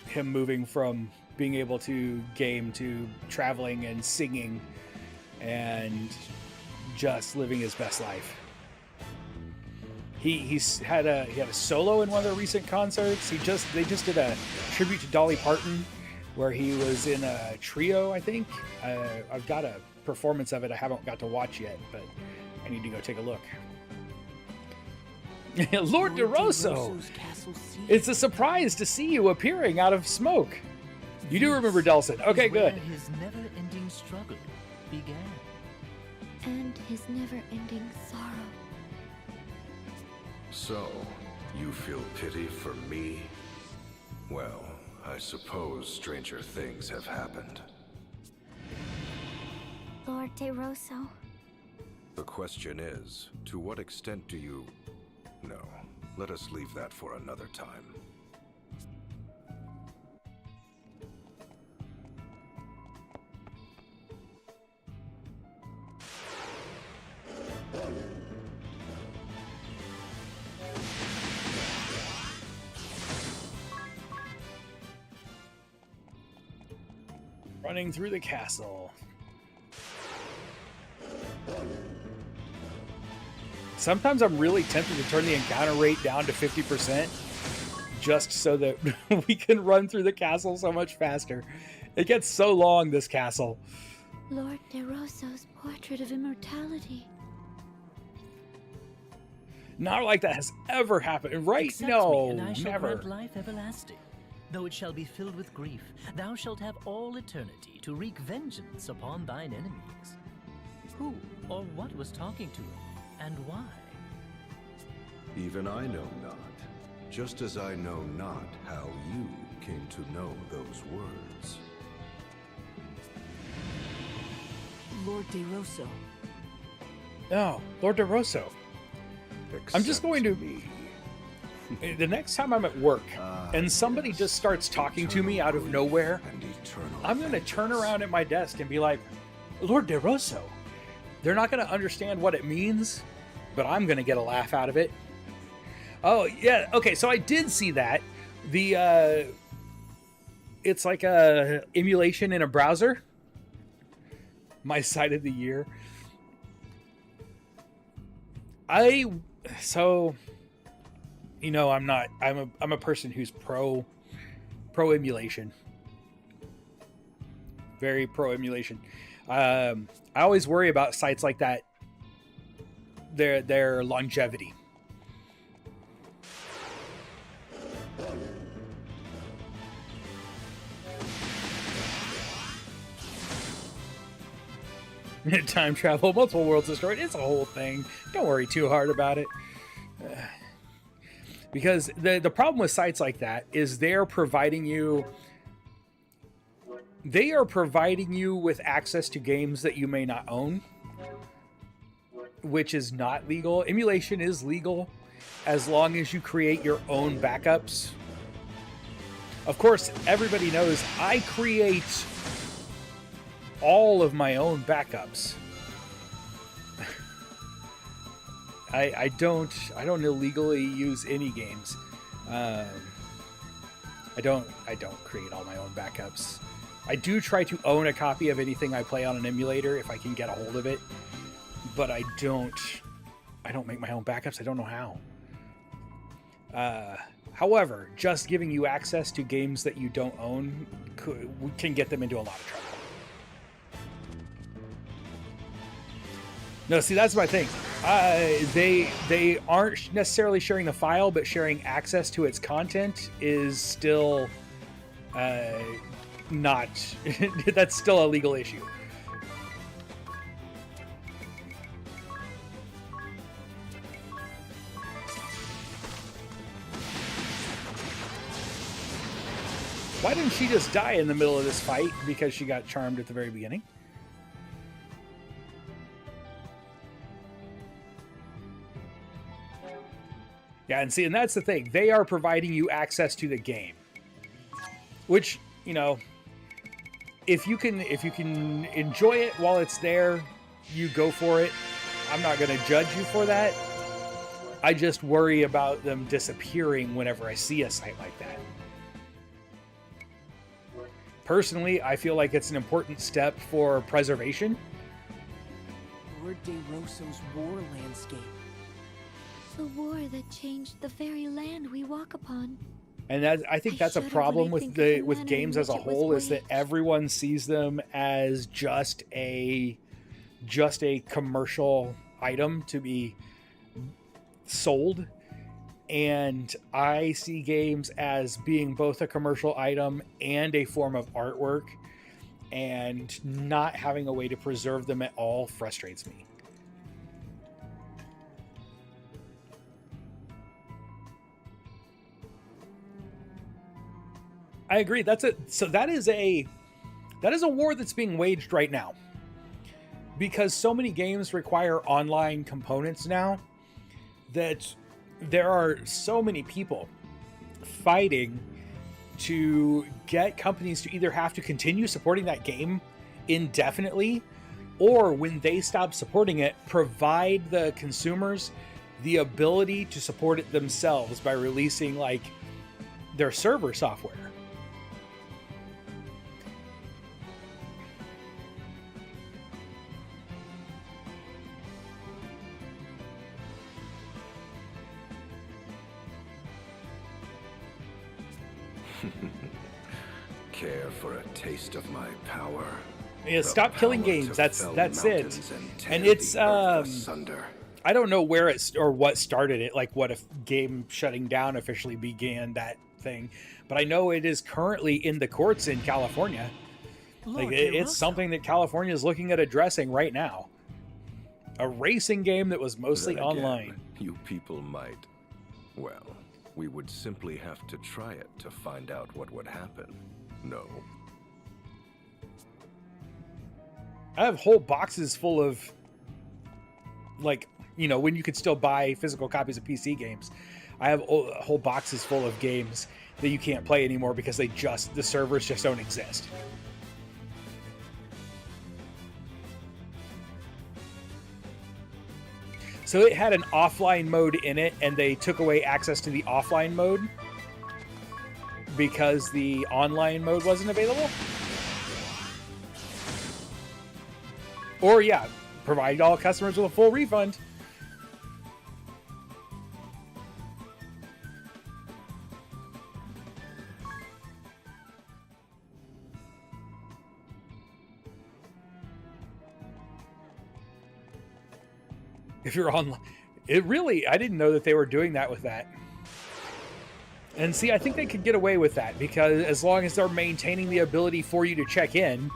him moving from being able to game to traveling and singing and just living his best life. He had a solo in one of their recent concerts. They just did a tribute to Dolly Parton where he was in a trio, I think. I've got a performance of it I haven't got to watch yet, but I need to go take a look. Lord DeRosso! It's a surprise to see you appearing out of smoke. You do remember Delson. Okay, good. His never-ending struggle began. And his never-ending sorrow. So, you feel pity for me? Well, I suppose stranger things have happened. Lord DeRosso. The question is, to what extent do you... No, let us leave that for another time. Running through the castle. Sometimes I'm really tempted to turn the encounter rate down to 50% just so that we can run through the castle so much faster. It gets so long, this castle. Lord DeRosso's portrait of immortality. Not like that has ever happened, right? Accept No, me, and I shall never. grant life everlasting. Though it shall be filled with grief, thou shalt have all eternity to wreak vengeance upon thine enemies. Who or what was talking to him, and why? Even I know not, just as I know not how you came to know those words. Lord DeRosso. Oh, Lord DeRosso. I'm just going to... me. The next time I'm at work and somebody just starts talking to me out of nowhere, I'm going to turn around at my desk and be like, Lord DeRosso. They're not going to understand what it means, but I'm going to get a laugh out of it. Oh, yeah. Okay, so I did see that. It's like a emulation in a browser. My sight of the year. You know, I'm a person who's pro emulation. Very pro emulation. I always worry about sites like that. Their longevity. Time travel, multiple worlds destroyed. It's a whole thing. Don't worry too hard about it. Because the problem with sites like that is they are providing you with access to games that you may not own, which is not legal. Emulation is legal as long as you create your own backups. Of course, everybody knows I create all of my own backups. I don't illegally use any games. I don't create all my own backups. I do try to own a copy of anything I play on an emulator if I can get a hold of it, but I don't make my own backups. I don't know how. However, just giving you access to games that you don't own can get them into a lot of trouble. No, see, that's my thing. They aren't necessarily sharing the file, but sharing access to its content is still not. That's still a legal issue. Why didn't she just die in the middle of this fight because she got charmed at the very beginning? Yeah, and see, and that's the thing. They are providing you access to the game. Which, you know, if you can enjoy it while it's there, you go for it. I'm not going to judge you for that. I just worry about them disappearing whenever I see a site like that. Personally, I feel like it's an important step for preservation. Lord DeRosso's war landscape. The war that changed the very land we walk upon. And I think that's a problem with games as a whole, is that everyone sees them as just a commercial item to be sold. And I see games as being both a commercial item and a form of artwork, and not having a way to preserve them at all frustrates me. I agree. So that is a war that's being waged right now, because so many games require online components now that there are so many people fighting to get companies to either have to continue supporting that game indefinitely, or when they stop supporting it, provide the consumers the ability to support it themselves by releasing like their server software. Care for a taste of my power? Yeah, stop killing games. That's it. And it's I don't know where it's or what started it, like what if game shutting down officially began that thing, but I know it is currently in the courts in California. Like it's something that California is looking at addressing right now. A racing game that was mostly online. You people might. Well, we would simply have to try it to find out what would happen. No. I have whole boxes full of, like, you know, when you could still buy physical copies of PC games. I have whole boxes full of games that you can't play anymore because the servers just don't exist. So it had an offline mode in it, and they took away access to the offline mode because the online mode wasn't available. Or, yeah, provide all customers with a full refund. If you're online, I didn't know that they were doing that with that. And see, I think they could get away with that because as long as they're maintaining the ability for you to check in.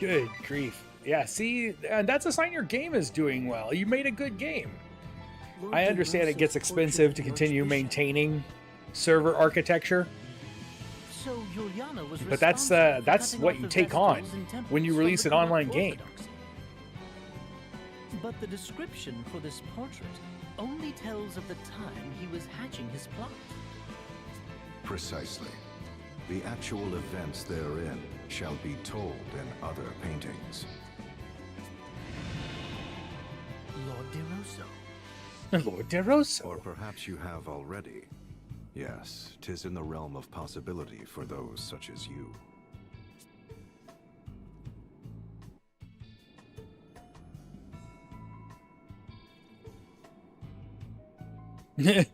Good grief. Yeah, see, and that's a sign your game is doing well. You made a good game. I understand it gets expensive to continue maintaining server architecture. So Juliana was but that's what you take on when you release an online game. But the description for this portrait only tells of the time he was hatching his plot. Precisely. The actual events therein shall be told in other paintings. Lord DeRosso. Lord DeRosso. Or perhaps you have already. Yes, 'tis in the realm of possibility for those such as you.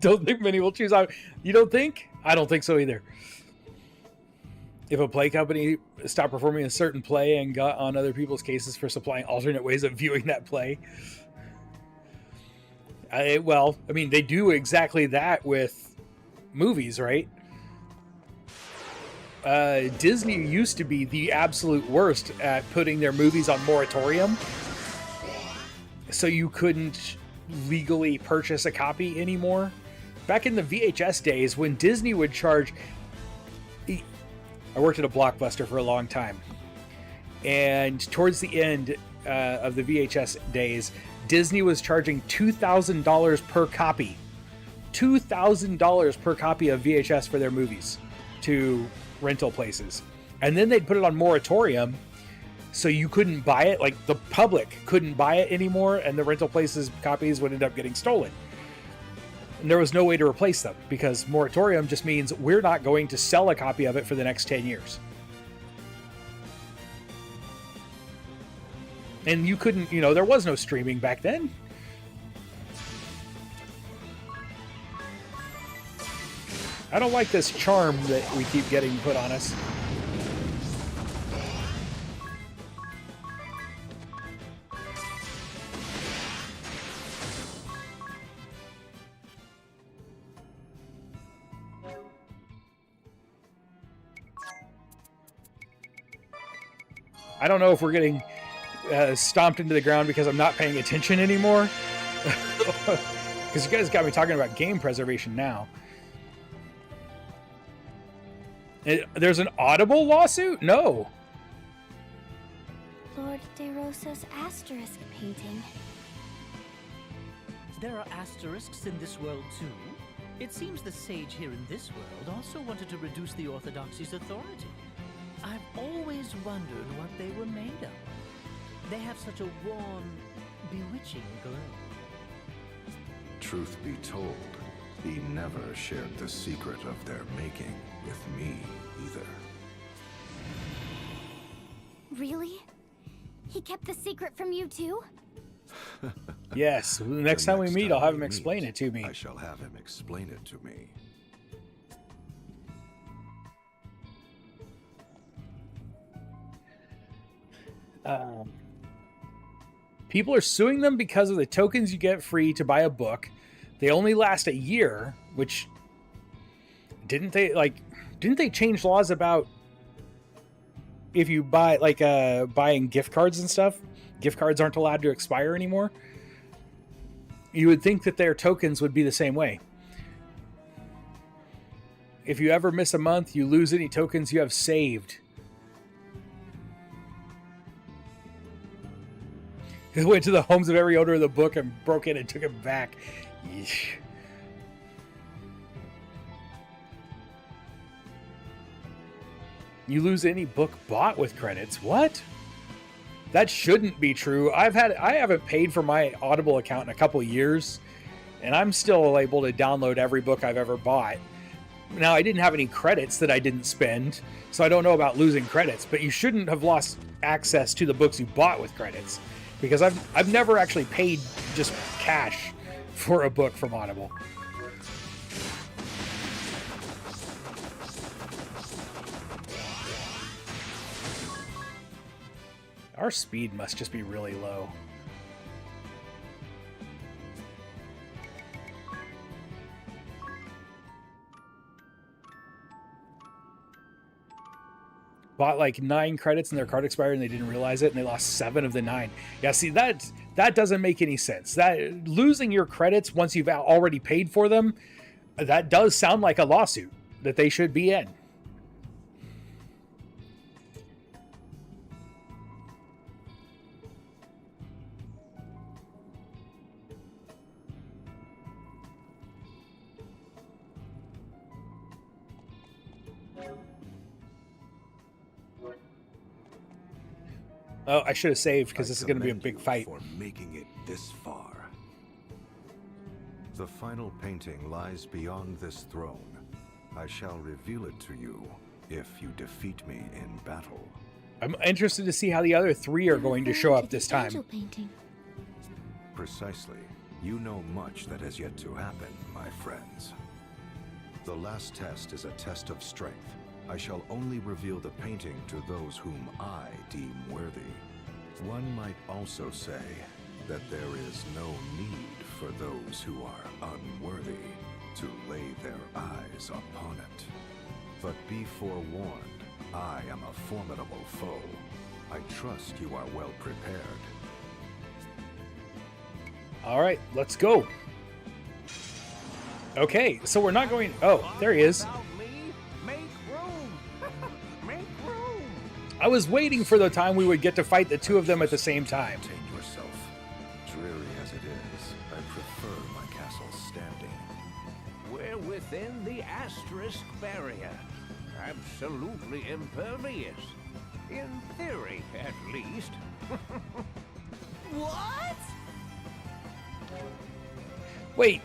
Don't think many will choose. You don't think? I don't think so either. If a play company stopped performing a certain play and got on other people's cases for supplying alternate ways of viewing that play, well, I mean, they do exactly that with movies, right? Disney used to be the absolute worst at putting their movies on moratorium, so you couldn't legally purchase a copy anymore. Back in the VHS days, when Disney would charge... I worked at a Blockbuster for a long time, and towards the end of the VHS days, Disney was charging $2,000 per copy. $2,000 per copy of VHS for their movies to rental places. And then they'd put it on moratorium, so you couldn't buy it, like the public couldn't buy it anymore, and the rental places copies would end up getting stolen. And there was no way to replace them, because moratorium just means we're not going to sell a copy of it for the next 10 years. And you couldn't, there was no streaming back then. I don't like this charm that we keep getting put on us. I don't know if we're getting stomped into the ground because I'm not paying attention anymore. Because you guys got me talking about game preservation now. There's an Audible lawsuit? No. Lord De Rosa's asterisk painting. There are asterisks in this world too. It seems the sage here in this world also wanted to reduce the Orthodoxy's authority. I've always wondered what they were made of. They have such a warm, bewitching glow. Truth be told, he never shared the secret of their making with me either. Really? He kept the secret from you too? Yes. The next time we meet, I'll have him explain it to me. I shall have him explain it to me. People are suing them because of the tokens you get free to buy a book. They only last a year, which didn't they change laws about if you buy buying gift cards and stuff? Gift cards aren't allowed to expire anymore. You would think that their tokens would be the same way. If you ever miss a month, you lose any tokens you have saved. He went to the homes of every owner of the book and broke in and took it back. Yeesh. You lose any book bought with credits. What? That shouldn't be true. I haven't paid for my Audible account in a couple of years, and I'm still able to download every book I've ever bought. Now, I didn't have any credits that I didn't spend, so I don't know about losing credits, but you shouldn't have lost access to the books you bought with credits. Because I've never actually paid just cash for a book from Audible. Our speed must just be really low. Bought like 9 credits and their card expired and they didn't realize it and they lost 7 of the 9. Yeah, see, that doesn't make any sense. That losing your credits once you've already paid for them, that does sound like a lawsuit that they should be in. Oh, I should have saved because this is going to be a big fight. For making it this far. The final painting lies beyond this throne, I shall reveal it to you if you defeat me in battle. I'm interested to see how the other three are going to show up this time. Angel painting. Precisely. You know much that has yet to happen, my friends. The last test is a test of strength. I shall only reveal the painting to those whom I deem worthy. One might also say that there is no need for those who are unworthy to lay their eyes upon it. But be forewarned, I am a formidable foe. I trust you are well prepared. All right, let's go. Okay, so we're not going... Oh, there he is. I was waiting for the time we would get to fight the two of them at the same time. Contain yourself. Dreary as it is, I prefer my castle standing. We're within the asterisk barrier. Absolutely impervious. In theory, at least. What? Wait,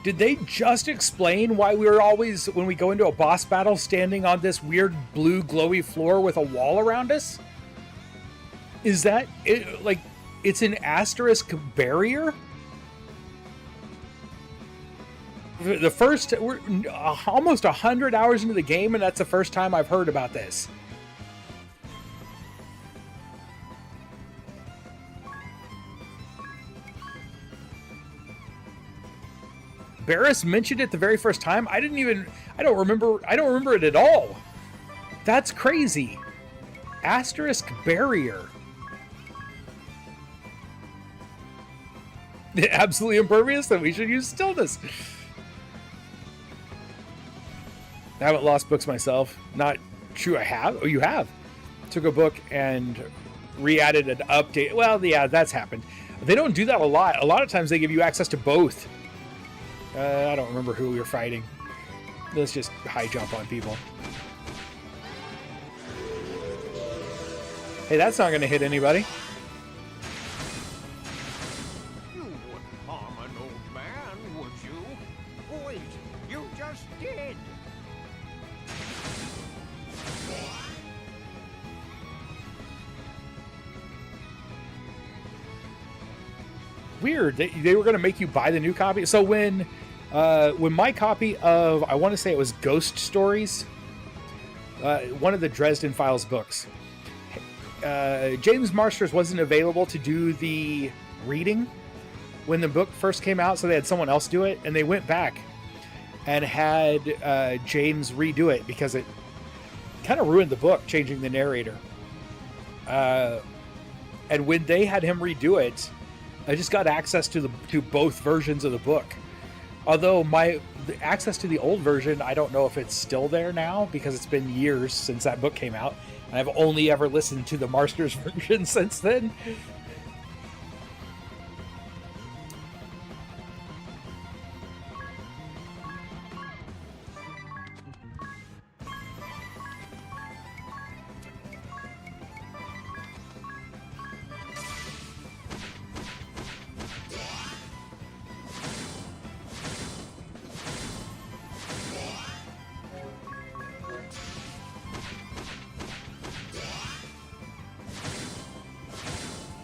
did they just explain why we were always, when we go into a boss battle, standing on this weird blue glowy floor with a wall around us? Is that it? Like, it's an asterisk barrier? The first, we're almost 100 hours into the game, and that's the first time I've heard about this. Barris mentioned it the very first time. I don't remember it at all. That's crazy. Asterisk barrier. Absolutely impervious, then we should use stillness. I haven't lost books myself. Not true, I have. Oh, you have. Took a book and re-added an update. Well, yeah, that's happened. They don't do that a lot. A lot of times they give you access to both. I don't remember who we were fighting. Let's just high jump on people. Hey, that's not going to hit anybody. You wouldn't harm an old man, would you? Wait, you just did. Weird. They were going to make you buy the new copy. So when my copy of, I want to say it was Ghost Stories, one of the Dresden Files books, James Marsters wasn't available to do the reading when the book first came out, so they had someone else do it, and they went back and had James redo it because it kind of ruined the book, changing the narrator. And when they had him redo it, I just got access to both versions of the book. Although the access to the old version, I don't know if it's still there now because it's been years since that book came out. And I've only ever listened to the Marsters version since then.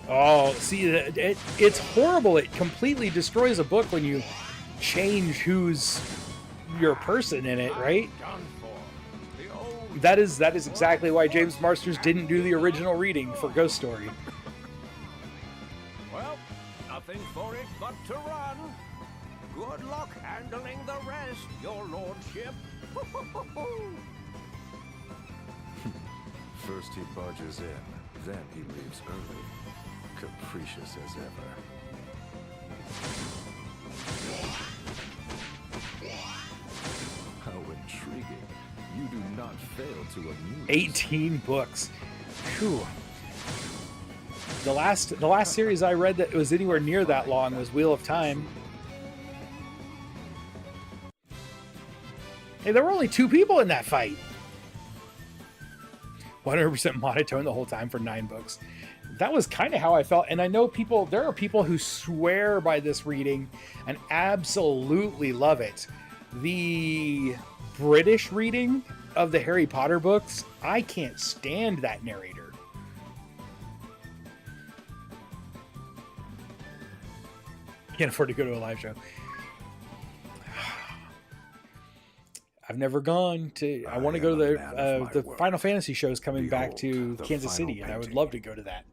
Oh, see, it's horrible. It completely destroys a book when you change who's your person in it, right? That is exactly why James Marsters didn't do the original reading for Ghost Story. Well, nothing for it but to run. Good luck handling the rest, your lordship. First he barges in, then he leaves early. Capricious as ever. How intriguing. You do not fail to amuse. 18 books. Whew. The last series I read that was anywhere near that long was Wheel of Time. Hey, there were only 2 people in that fight. 100% monotone the whole time for 9 books. That was kind of how I felt. And I know there are people who swear by this reading and absolutely love it. The British reading of the Harry Potter books, I can't stand that narrator. Can't afford to go to a live show. I've never gone to. I want to go to the Final Fantasy show is coming back to Kansas City, and I would love to go to that.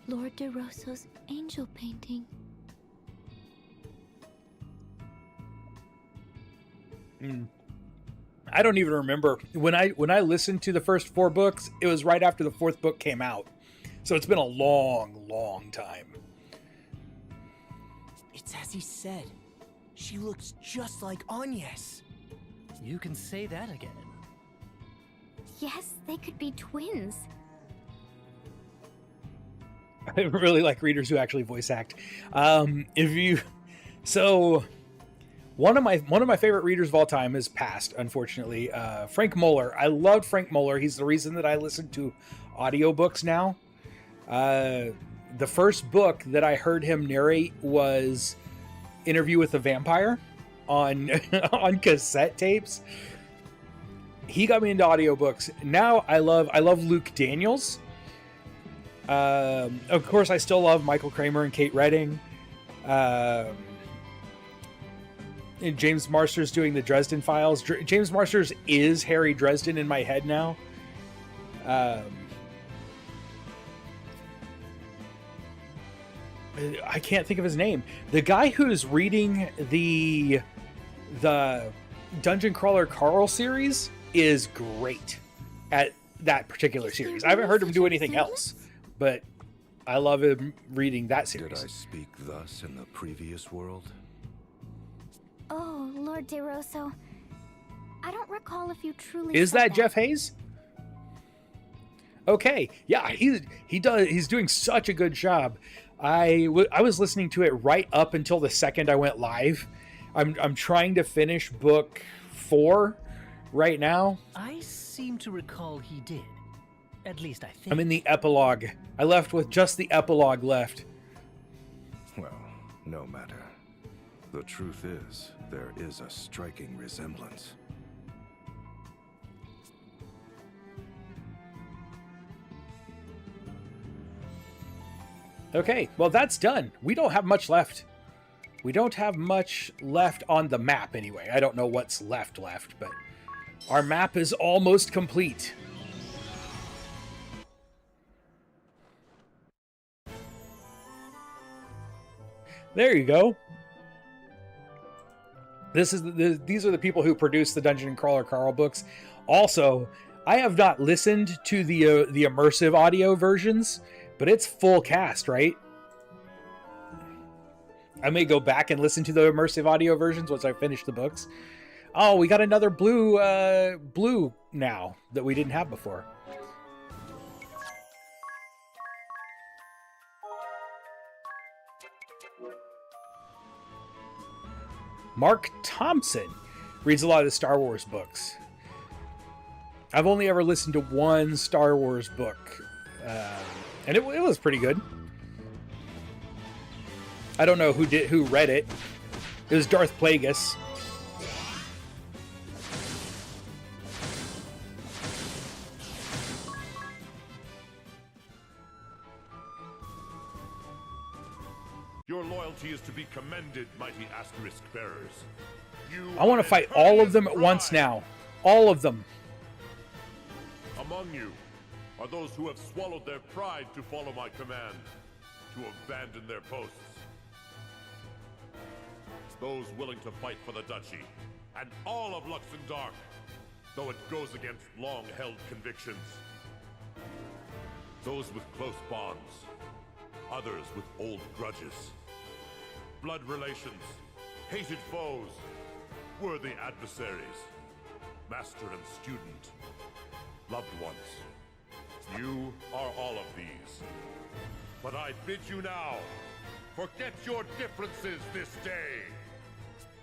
Lord DeRosso's angel painting. I don't even remember when I listened to the first 4 books. It was right after the 4th book came out, so it's been a long time. It's as he said. She looks just like Agnes. You can say that again. Yes, they could be twins. I really like readers who actually voice act. One of my favorite readers of all time is passed, unfortunately. Frank Muller. I loved Frank Muller. He's the reason that I listen to audiobooks now. The first book that I heard him narrate was Interview with the Vampire on on cassette tapes. He got me into audiobooks. Now I love Luke Daniels. Of course, I still love Michael Kramer and Kate Redding. And James Marsters doing the Dresden Files. James Marsters is Harry Dresden in my head now. I can't think of his name. The guy who's reading the Dungeon Crawler Carl series is great at that particular series. I haven't heard him do anything else, but I love him reading that series. Did I speak thus in the previous world? Oh, Lord DeRosso. I don't recall if you truly Is said that Jeff Hayes? Okay, yeah, he's doing such a good job. I was listening to it right up until the second I went live. I'm trying to finish book 4 right now. I seem to recall he did. At least I think. I'm in the epilogue. I left with just the epilogue left. Well, no matter. The truth is, there is a striking resemblance. Okay, well that's done. We don't have much left. We don't have much left on the map anyway. I don't know what's left, but our map is almost complete. There you go. These are the people who produced the Dungeon Crawler Carl books. Also, I have not listened to the immersive audio versions, but it's full cast, right? I may go back and listen to the immersive audio versions once I finish the books. Oh, we got another blue now that we didn't have before. Mark Thompson reads a lot of the Star Wars books. I've only ever listened to one Star Wars book, and it was pretty good. I don't know who read it. It was Darth Plagueis. Your loyalty is to be commended, mighty asterisk bearers. I want to fight all of them at once now. All of them. Among you are those who have swallowed their pride to follow my command, to abandon their posts. Those willing to fight for the duchy, and all of Luxembourg, though it goes against long-held convictions. Those with close bonds, others with old grudges. Blood relations, hated foes, worthy adversaries, master and student, loved ones. You are all of these. But I bid you now, forget your differences this day.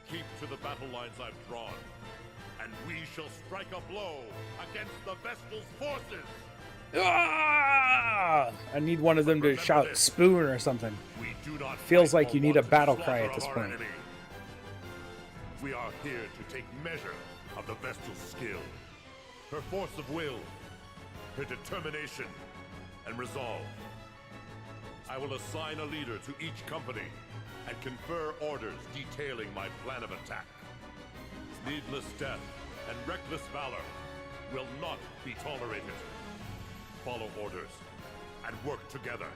Keep to the battle lines I've drawn, and we shall strike a blow against the Vestal's forces. Ah! I need one of them to shout spoon or something. We do not Feels fight like for you need a wanton battle slaughter cry at of this our point. enemy. We are here to take measure of the Vestal's skill, her force of will, her determination, and resolve. I will assign a leader to each company and confer orders detailing my plan of attack. Needless death and reckless valor will not be tolerated. Follow orders and work together.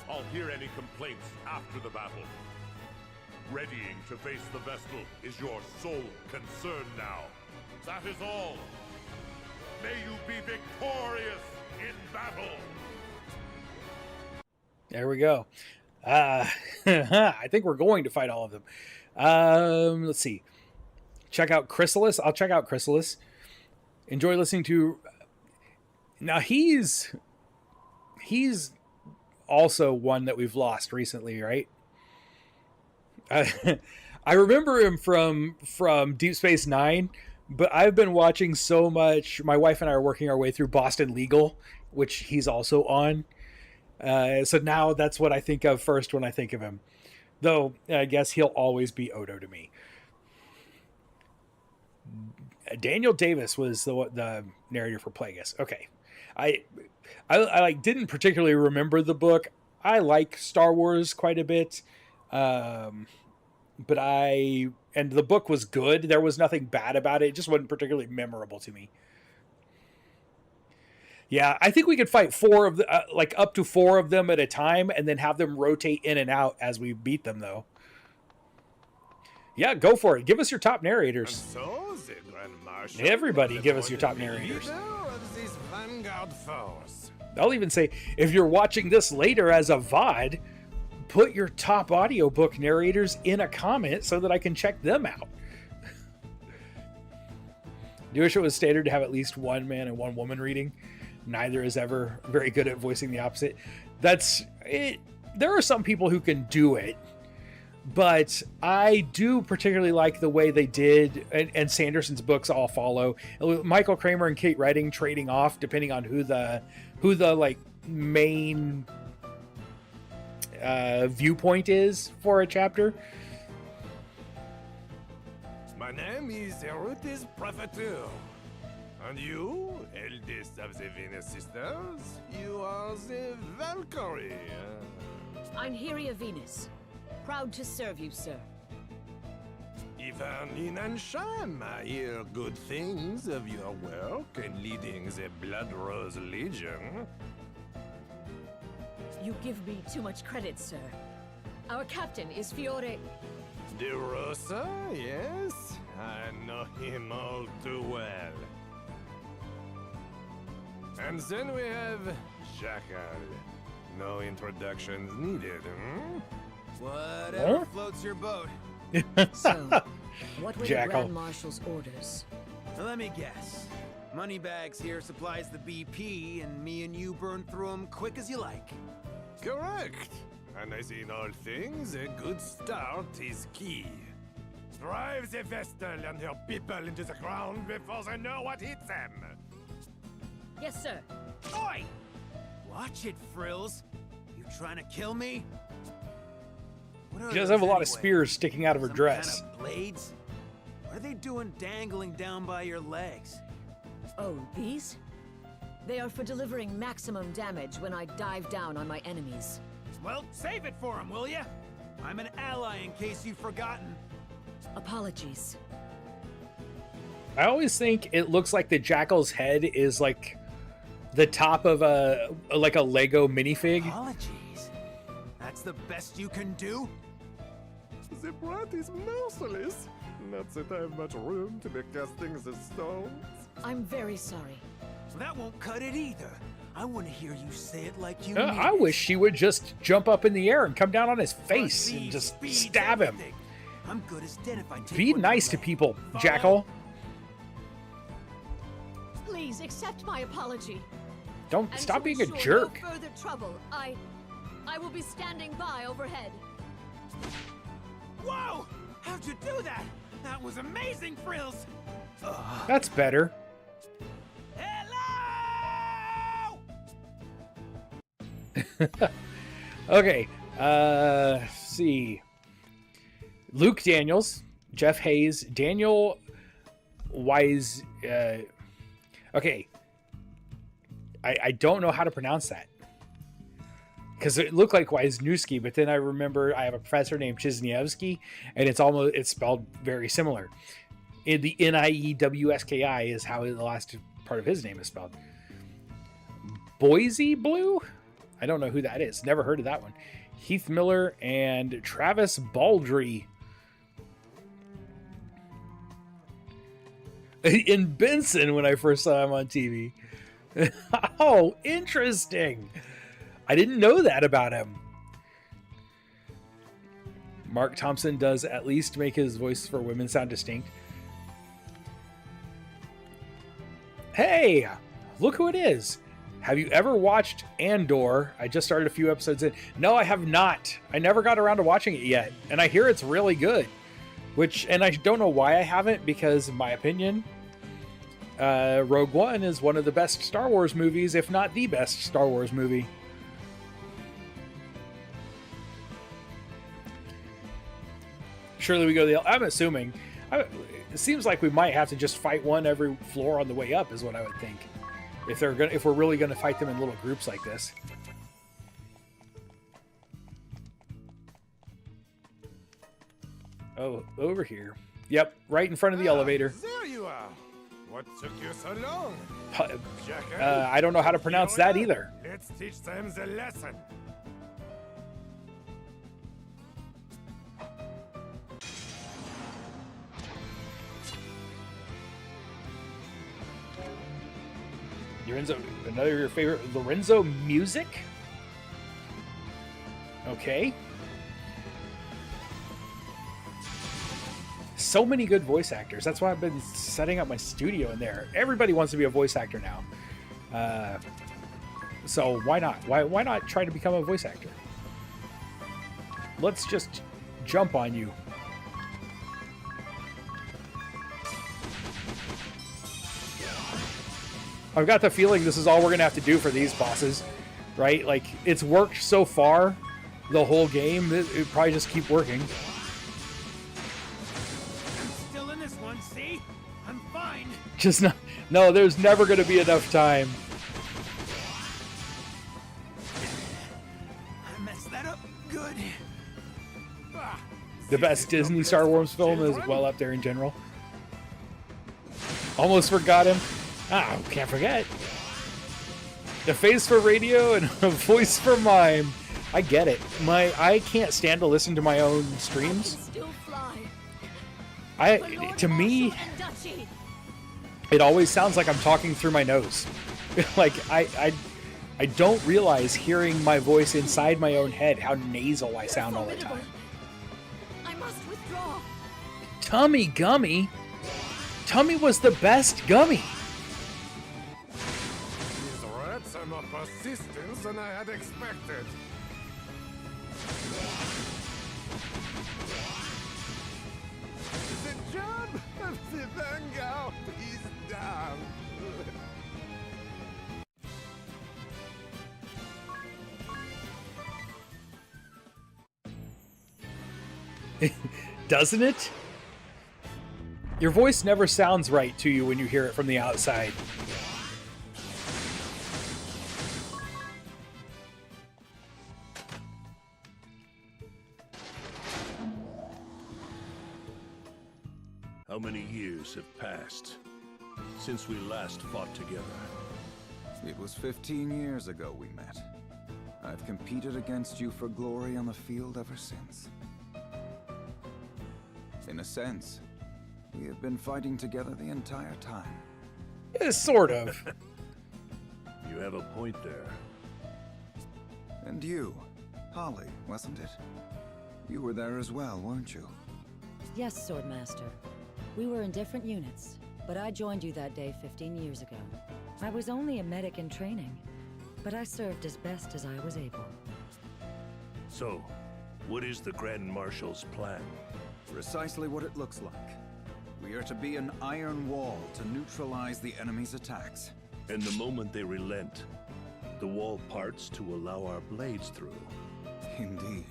I'll hear any complaints after the battle. Readying to face the Vestal is your sole concern now. That is all. May you be victorious in battle. There we go. I think we're going to fight all of them. Let's see. Check out Chrysalis. I'll check out Chrysalis. Enjoy listening to... Now, he's also one that we've lost recently, right? I remember him from Deep Space Nine, but I've been watching so much. My wife and I are working our way through Boston Legal, which he's also on. So now that's what I think of first when I think of him. Though, I guess he'll always be Odo to me. Daniel Davis was the narrator for Plagueis. Okay. I like didn't particularly remember the book. I like Star Wars quite a bit. But the book was good. There was nothing bad about it. It just wasn't particularly memorable to me. Yeah, I think we could fight up to four of them at a time and then have them rotate in and out as we beat them, though. Yeah, go for it. Give us your top narrators. So, the Grand Marshal Everybody give us your top narrators. leader of this vanguard force. I'll even say, if you're watching this later as a VOD, put your top audiobook narrators in a comment so that I can check them out. Do wish it was standard to have at least one man and one woman reading. Neither is ever very good at voicing the opposite. That's it. There are some people who can do it, but I do particularly like the way they did, and Sanderson's books all follow. Michael Kramer and Kate Redding trading off depending on who the like main viewpoint is for a chapter. My name is Erutis Prophetur. And you, eldest of the Venus sisters, you are the Valkyrie. I'm Hyria Venus. Proud to serve you, sir. Even in Anshan, I hear good things of your work in leading the Blood Rose Legion. You give me too much credit, sir. Our captain is Fiore. De Rosa, yes? I know him all too well. And then we have Jackal. No introductions needed, hmm? Whatever floats your boat. So, what were Jackal. the Grand Marshal's orders? Now let me guess. Moneybags here supplies the BP, and me and you burn through them quick as you like. Correct. And as in all things, a good start is key. Drive the Vestal and her people into the ground before they know what hits them. Yes, sir. Oi! Watch it, Frills. You trying to kill me? What are She does have a those lot of anyway? spears sticking out of her Some dress. Kind of blades? What are they doing dangling down by your legs? Oh, these? They are for delivering maximum damage when I dive down on my enemies. Well, save it for him, will ya? I'm an ally in case you've forgotten. Apologies. I always think it looks like the Jackal's head is like the top of a Lego minifig. Apologies? That's the best you can do? The brat is merciless. Not that I have much room to be casting the stones. I'm very sorry. That won't cut it either. I want to hear you say it like you I mean wish it. she would just jump up in the air and come down on his face and Speed just speeds stab him. everything. I'm good as dead if I take Be one nice to away. people, Follow? Jackal. Please accept my apology. Don't And stop to being a ensure jerk. No further trouble. I will be standing by overhead. Whoa! How'd you do that? That was amazing, Frills! That's better. Hello! Okay. Let's see. Luke Daniels, Jeff Hayes, Daniel Wise. Okay. I don't know how to pronounce that. Because it looked like Wisniewski, but then I remember I have a professor named Chizniewski, and it's spelled very similar. The Niewski is how the last part of his name is spelled. Boise Blue? I don't know who that is. Never heard of that one. Heath Miller and Travis Baldry. In Benson when I first saw him on TV. Oh, interesting. I didn't know that about him. Mark Thompson does at least make his voice for women sound distinct. Hey, look who it is. Have you ever watched Andor? I just started a few episodes in. No, I have not. I never got around to watching it yet. And I hear it's really good. And I don't know why I haven't, because in my opinion, Rogue One is one of the best Star Wars movies, if not the best Star Wars movie. Surely we go to the... I'm assuming... it seems like we might have to just fight one every floor on the way up, is what I would think. If we're really gonna fight them in little groups like this. Oh, over here. Yep, right in front of the elevator. There you are. What took you so long? I don't know how to pronounce that either. Let's teach them the lesson. Lorenzo, another of your favorite Lorenzo music? Okay. So many good voice actors. That's why I've been setting up my studio in there. Everybody wants to be a voice actor now. So why not? Why not try to become a voice actor? Let's just jump on you. I've got the feeling this is all we're going to have to do for these bosses, right? Like, it's worked so far, the whole game. It probably just keep working. I'm still in this one, see? I'm fine. Just not... No, there's never going to be enough time. I messed that up good. The best Disney Star Wars film is well up there in general. Almost forgot him. Ah, can't forget. A face for radio and a voice for mime. I get it. I can't stand to listen to my own streams. To me, it always sounds like I'm talking through my nose. Like I don't realize hearing my voice inside my own head how nasal I sound all the time. I must withdraw. Tummy Gummy? Tummy was the best gummy. These rats are more persistent than I had expected. The job of the Vanguard is done. Doesn't it? Your voice never sounds right to you when you hear it from the outside. How many years have passed since we last fought together? It was 15 years ago we met. I've competed against you for glory on the field ever since. In a sense, we have been fighting together the entire time. Yeah, sort of. You have a point there. And you, Holly, wasn't it? You were there as well, weren't you? Yes, Swordmaster. We were in different units, but I joined you that day 15 years ago. I was only a medic in training, but I served as best as I was able. So, what is the Grand Marshal's plan? Precisely what it looks like. We are to be an iron wall to neutralize the enemy's attacks. And the moment they relent, the wall parts to allow our blades through. Indeed.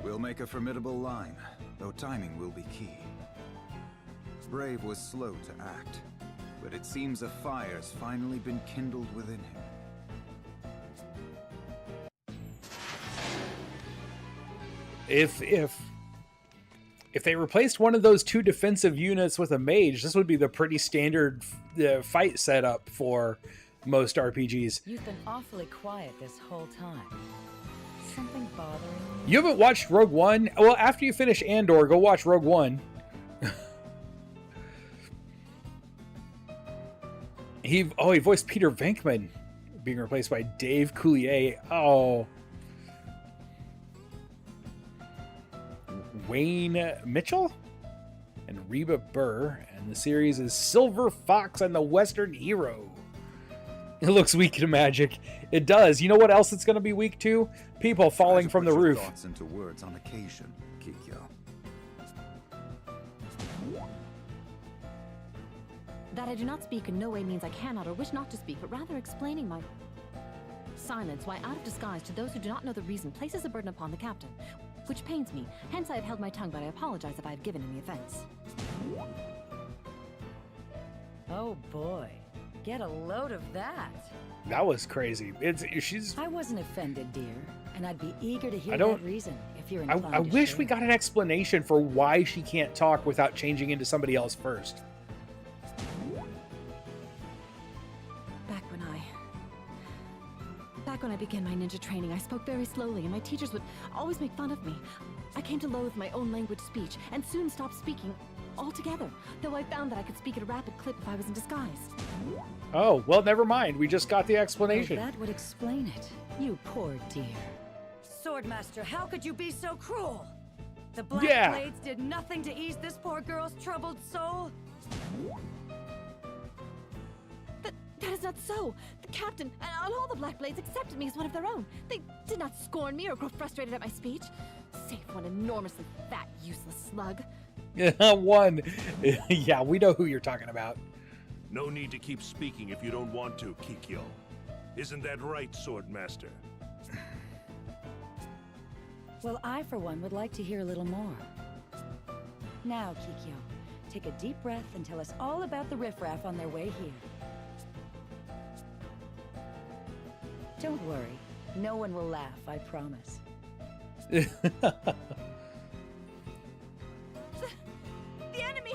We'll make a formidable line, though timing will be key. Brave was slow to act, but it seems a fire's finally been kindled within him. If they replaced one of those two defensive units with a mage, this would be the pretty standard fight setup for most RPGs. You've been awfully quiet this whole time. Something bothering you? You haven't watched Rogue One? Well, after you finish Andor, go watch Rogue One. He voiced Peter Venkman, being replaced by Dave Coulier. Oh. Wayne Mitchell and Reba Burr, and the series is Silver Fox and the Western Hero. It looks weak to magic. It does. You know what else it's going to be weak to? People falling from the roof. Thoughts into words on occasion, Kikyo. That I do not speak in no way means I cannot or wish not to speak, but rather explaining my silence, why out of disguise to those who do not know the reason, places a burden upon the captain, which pains me. Hence I have held my tongue, but I apologize if I have given any offense. Oh boy, get a load of that. That was crazy. She's. I wasn't offended, dear, and I'd be eager to hear I don't- that reason if you're inclined I to wish share. we got an explanation for why she can't talk without changing into somebody else first. Back when I began my ninja training, I spoke very slowly, and my teachers would always make fun of me. I came to loathe my own language speech, and soon stopped speaking altogether, though I found that I could speak at a rapid clip if I was in disguise. Oh, well, never mind. We just got the explanation. Oh, that would explain it. You poor dear. Swordmaster, how could you be so cruel? The Black Yeah. Blades did nothing to ease this poor girl's troubled soul? That is not so. The captain and all the Black Blades accepted me as one of their own. They did not scorn me or grow frustrated at my speech. Save one enormously fat, useless slug. One. Yeah, we know who you're talking about. No need to keep speaking if you don't want to, Kikyo. Isn't that right, Swordmaster? Well, I, for one, would like to hear a little more. Now, Kikyo, take a deep breath and tell us all about the riffraff on their way here. Don't worry. No one will laugh, I promise. The enemy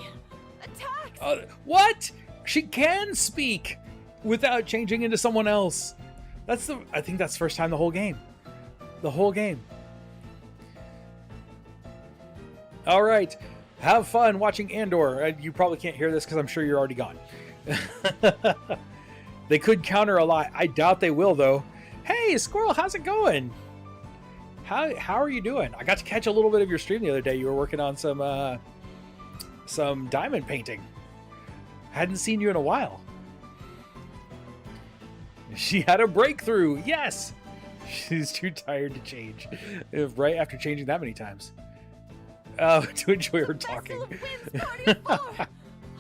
attacks! What? She can speak without changing into someone else. I think that's the first time the whole game. The whole game. All right. Have fun watching Andor. You probably can't hear this because I'm sure you're already gone. They could counter a lot. I doubt they will, though. Hey, Squirrel, how's it going? How are you doing? I got to catch a little bit of your stream the other day. You were working on some diamond painting. Hadn't seen you in a while. She had a breakthrough. Yes. She's too tired to change. Right after changing that many times. To enjoy her talking. Wins, party of four.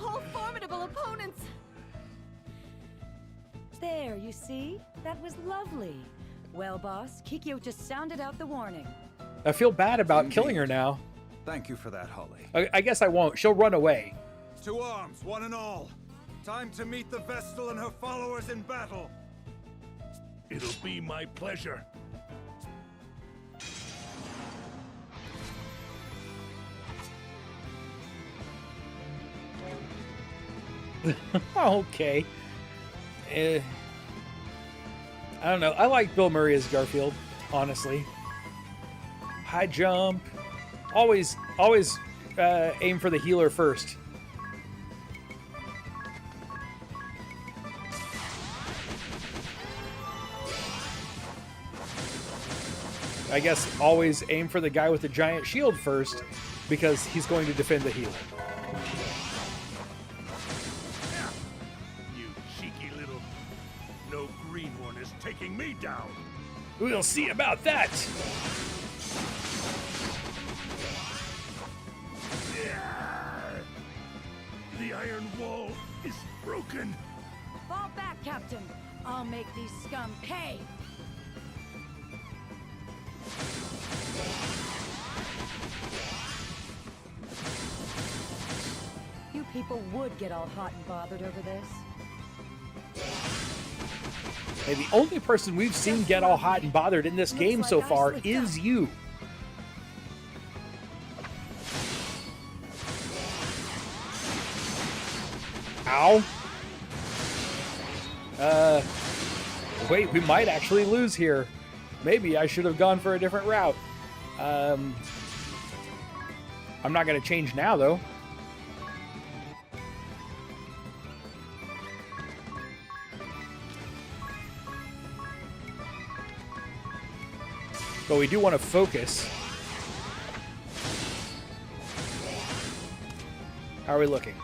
All formidable opponents. There, you see? That was lovely. Well, boss, Kikyo just sounded out the warning. I feel bad about killing her now. Thank you for that, Holly. I guess I won't. She'll run away. To arms, one and all. Time to meet the Vestal and her followers in battle. It'll be my pleasure. Okay. I don't know. I like Bill Murray as Garfield, honestly. High jump. Always aim for the healer first. I guess always aim for the guy with the giant shield first, because he's going to defend the healer. You cheeky little... No greenhorn is taking me down. We'll see about that. The iron wall is broken. Fall back, Captain. I'll make these scum pay! You people would get all hot and bothered over this. Hey, the only person we've seen get all hot and bothered in this game so far is you. Ow. Wait, we might actually lose here. Maybe I should have gone for a different route. I'm not going to change now, though. But we do want to focus. How are we looking?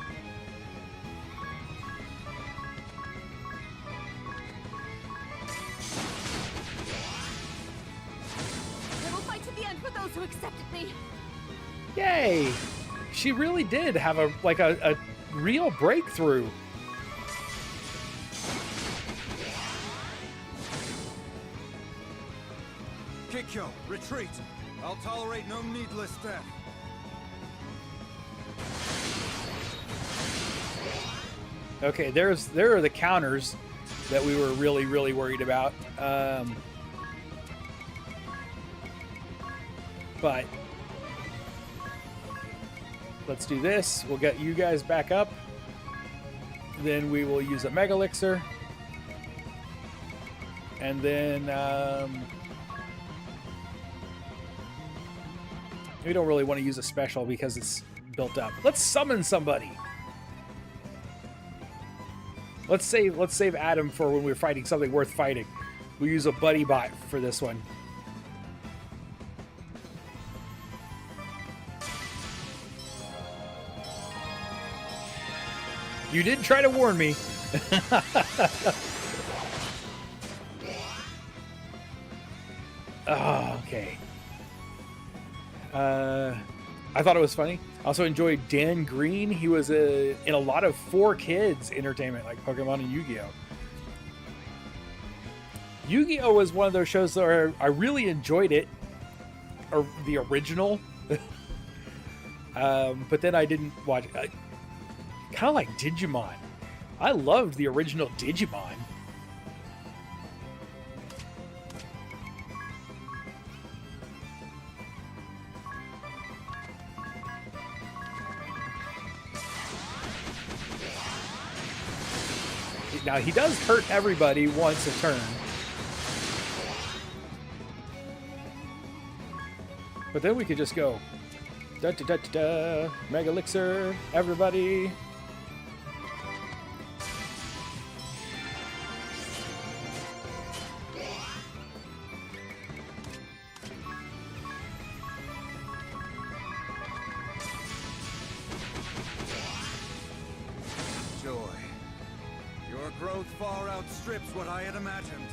I will fight to the end for those who accepted me. Yay! She really did have a real breakthrough. Kikyo, retreat! I'll tolerate no needless death. Okay, there are the counters that we were really worried about. But let's do this. We'll get you guys back up. Then we will use a Mega Elixir. And then we don't really want to use a special because it's built up. Let's summon somebody. Let's save Adam for when we're fighting something worth fighting. We'll use a buddy bot for this one. You did try to warn me. Oh, okay. I thought it was funny. Also enjoyed Dan Green. He was in a lot of 4Kids entertainment, like Pokemon and Yu-Gi-Oh! Yu-Gi-Oh! Was one of those shows where I really enjoyed it, or the original. But then I didn't watch it. Kind of like Digimon. I loved the original Digimon. Now, he does hurt everybody once a turn. But then we could just go... Da, da, da, da, da, Mega Elixir, everybody. Far outstrips what I had imagined.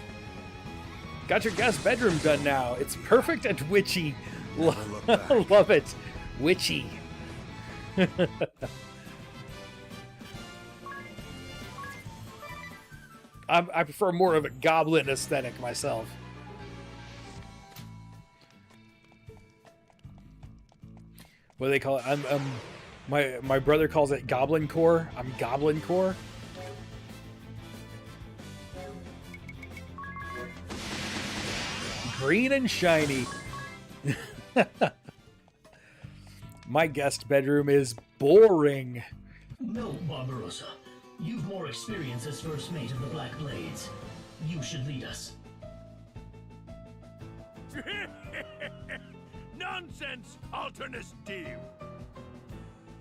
Got your guest bedroom done now. It's perfect and witchy. Love it. Witchy. I prefer more of a goblin aesthetic myself. What do they call it? My brother calls it goblin core. I'm goblin core. Green and shiny. My guest bedroom is boring. No, Barbarossa. You've more experience as first mate of the Black Blades. You should lead us. Nonsense, Alternative!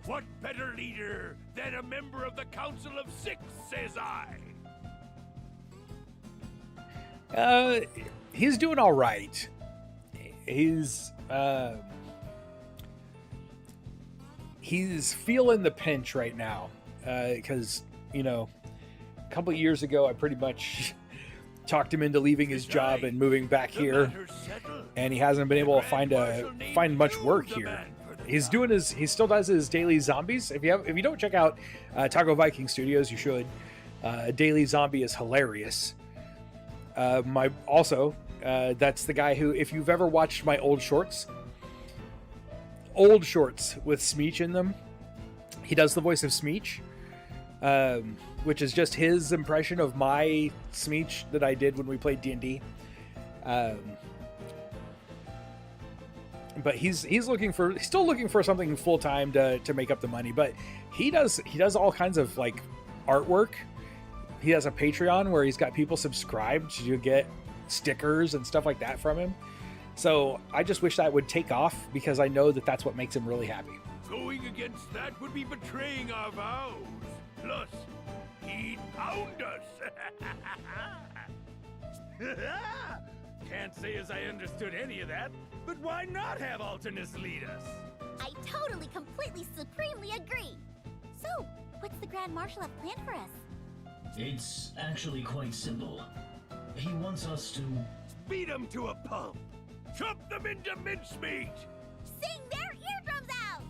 What better leader than a member of the Council of Six, says I? He's doing all right. He's feeling the pinch right now because, you know, a couple of years ago I pretty much talked him into leaving his job and moving back here, and he hasn't been able to find much work here. He still does his daily zombies. If you don't check out Taco Viking Studios, you should. Daily Zombie is hilarious. That's the guy who, if you've ever watched my old shorts with Smeech in them, he does the voice of Smeech, which is just his impression of my Smeech that I did when we played D&D. But he's still looking for something full time to make up the money. But he does all kinds of like artwork. He has a Patreon where he's got people subscribed to get stickers and stuff like that from him. So I just wish that would take off, because I know that that's what makes him really happy. Going against that would be betraying our vows. Plus, he'd pound us. Can't say as I understood any of that, but why not have Alternus lead us? I totally, completely, supremely agree. So, what's the Grand Marshal have planned for us? It's actually quite simple. He wants us to beat them to a pulp. Chop them into mincemeat. Sing their eardrums out.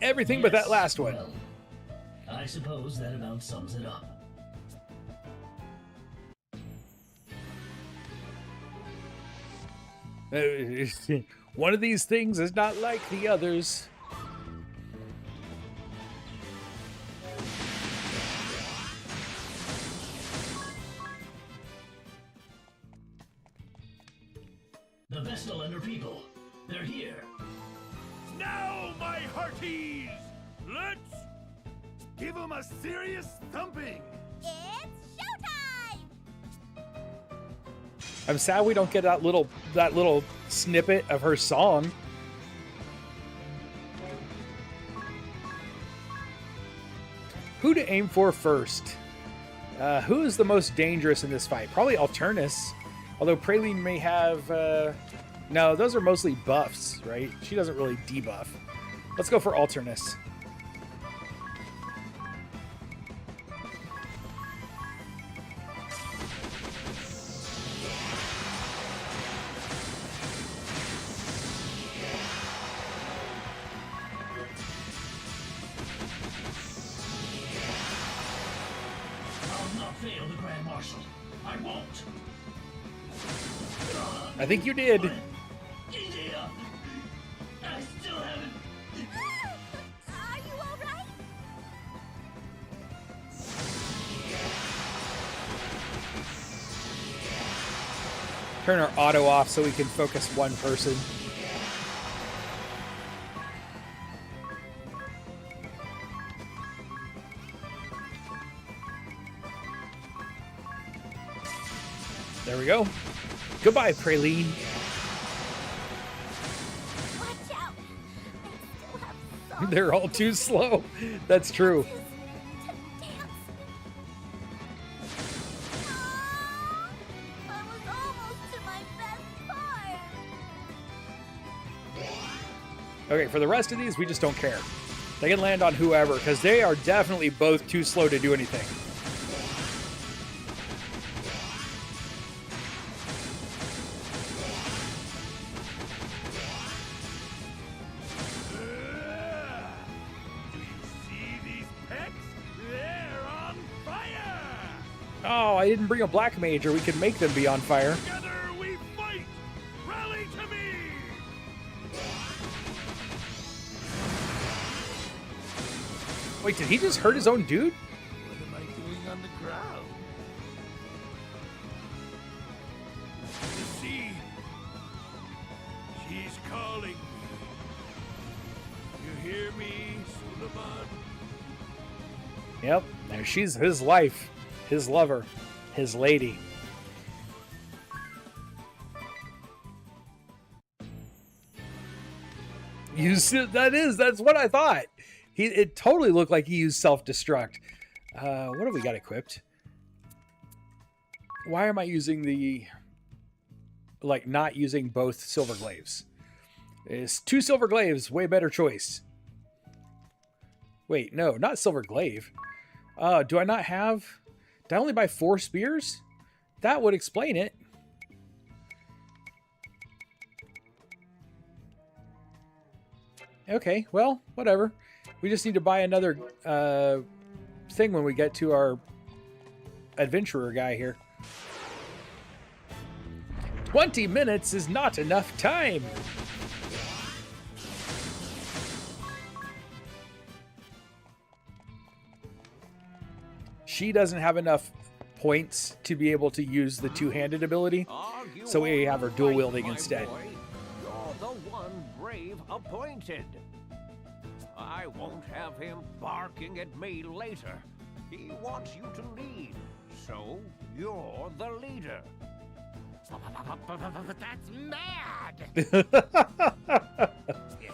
Everything but that last one. Well, I suppose that about sums it up. One of these things is not like the others. The Vestalender people, they're here. Now, my hearties, let's give them a serious thumping. It's showtime! I'm sad we don't get that little snippet of her song. Who to aim for first? Who is the most dangerous in this fight? Probably Alternus. Although Perremin may have... no, those are mostly buffs, right? She doesn't really debuff. Let's go for Alternus. I'll not fail the Grand Marshal. I won't. I think you did. I still haven't. Are you alright? Turn our auto off so we can focus one person. There we go. Goodbye, Perremin. Watch out! I still have some They're all too slow. That's true. to dance. I was almost to my best part. Okay, for the rest of these, we just don't care. They can land on whoever, because they are definitely both too slow to do anything. Oh, I didn't bring a black mage, or we could make them be on fire. Together we fight! Rally to me! Wait, did he just hurt his own dude? What am I doing on the ground? You see, she's calling me. You hear me, Suleiman? Yep, there she's his life, his lover, his lady. That's what I thought. It totally looked like he used self-destruct. What have we got equipped? Why am I using not using both silver glaives? It's 2 silver glaives, way better choice. Wait, no, not silver glaive. Do I not have... Did I only buy 4 spears? That would explain it. Okay, well, whatever. We just need to buy another thing when we get to our adventurer guy here. 20 minutes is not enough time. She doesn't have enough points to be able to use the two-handed ability, so we have her dual wielding instead. You're the one Brave appointed. I won't have him barking at me later. He wants you to lead, so you're the leader. But that's mad! If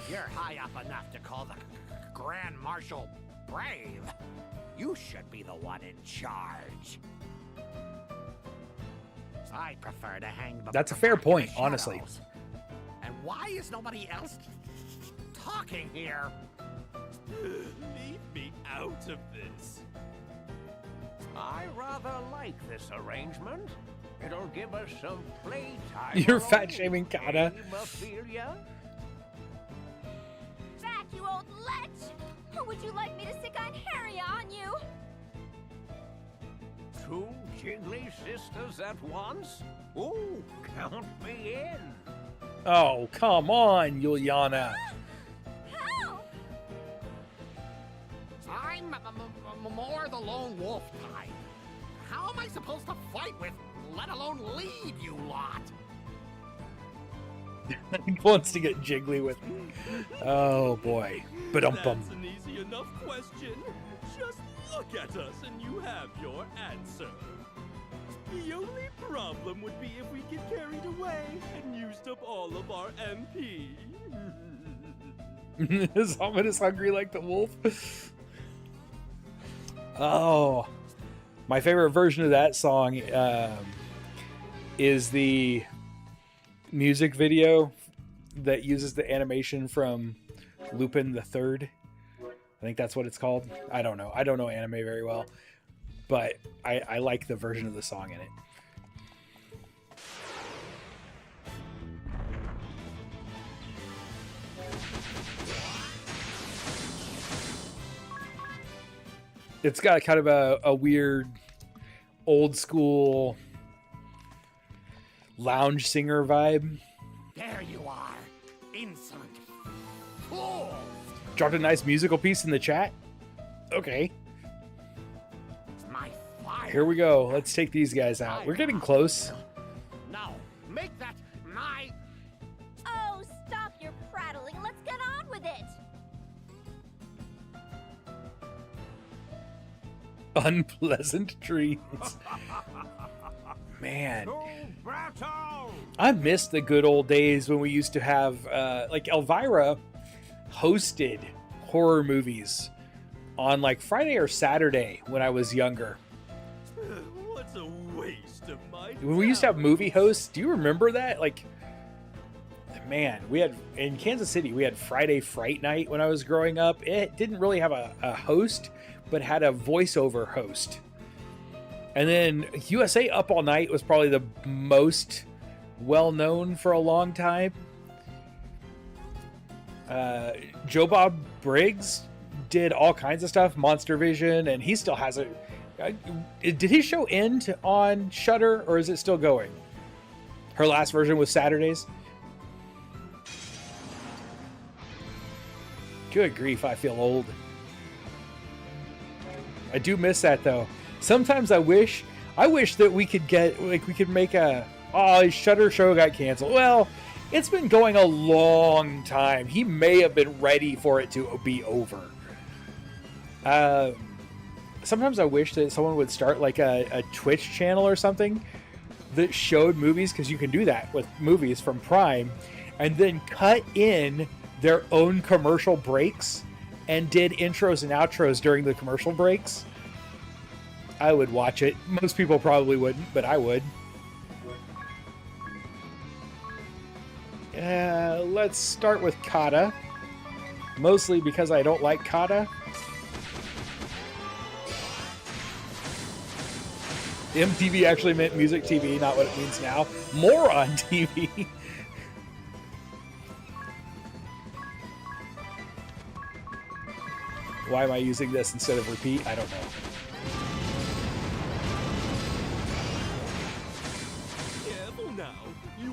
you're high up enough to call the Grand Marshal brave, you should be the one in charge. I prefer to hang the That's a fair point, honestly. And why is nobody else talking here? Leave me out of this. I rather like this arrangement. It'll give us some playtime. You're fat-shaming Kata. Back, you old lech! Or would you like me to stick on Harry on you? Two jiggly sisters at once? Ooh, count me in. Oh, come on, Juliana. Help! I'm more the lone wolf type. How am I supposed to fight with, let alone lead, you lot? He wants to get jiggly with me. Oh boy. Ba-dum-bum. That's an easy enough question. Just look at us and you have your answer. The only problem would be if we get carried away and used up all of our MP. Is Ominous hungry like the wolf? Oh, my favorite version of that song is the music video that uses the animation from Lupin the Third. I think that's what it's called. I don't know. I don't know anime very well, but I like the version of the song in it. It's got kind of a weird old school lounge singer vibe. There you are, insolent fool! Dropped a nice musical piece in the chat. Okay. My fire. Here we go. Let's take these guys out. We're getting close. No, make that my... Oh, stop your prattling. Let's get on with it. Unpleasant dreams. Man. I miss the good old days when we used to have, like, Elvira hosted horror movies on, like, Friday or Saturday when I was younger. What's a waste of my When we used to have movie hosts, do you remember that? Like, man, we had, in Kansas City, we had Friday Fright Night when I was growing up. It didn't really have a host, but had a voiceover host. And then USA Up All Night was probably the most well-known for a long time. Joe Bob Briggs did all kinds of stuff, Monster Vision, and he still has it. Did his show end on Shudder, or is it still going? Her last version was Saturdays. Good grief, I feel old. I do miss that though. Sometimes I wish that we could get, like, we could make a, oh, his Shudder show got canceled. Well, it's been going a long time. He may have been ready for it to be over. Sometimes I wish that someone would start like a Twitch channel or something that showed movies, because you can do that with movies from Prime, and then cut in their own commercial breaks and did intros and outros during the commercial breaks. I would watch it. Most people probably wouldn't, but I would. Let's start with Kata. Mostly because I don't like Kata. MTV actually meant music TV, not what it means now. Moron TV. Why am I using this instead of repeat? I don't know. Careful now. You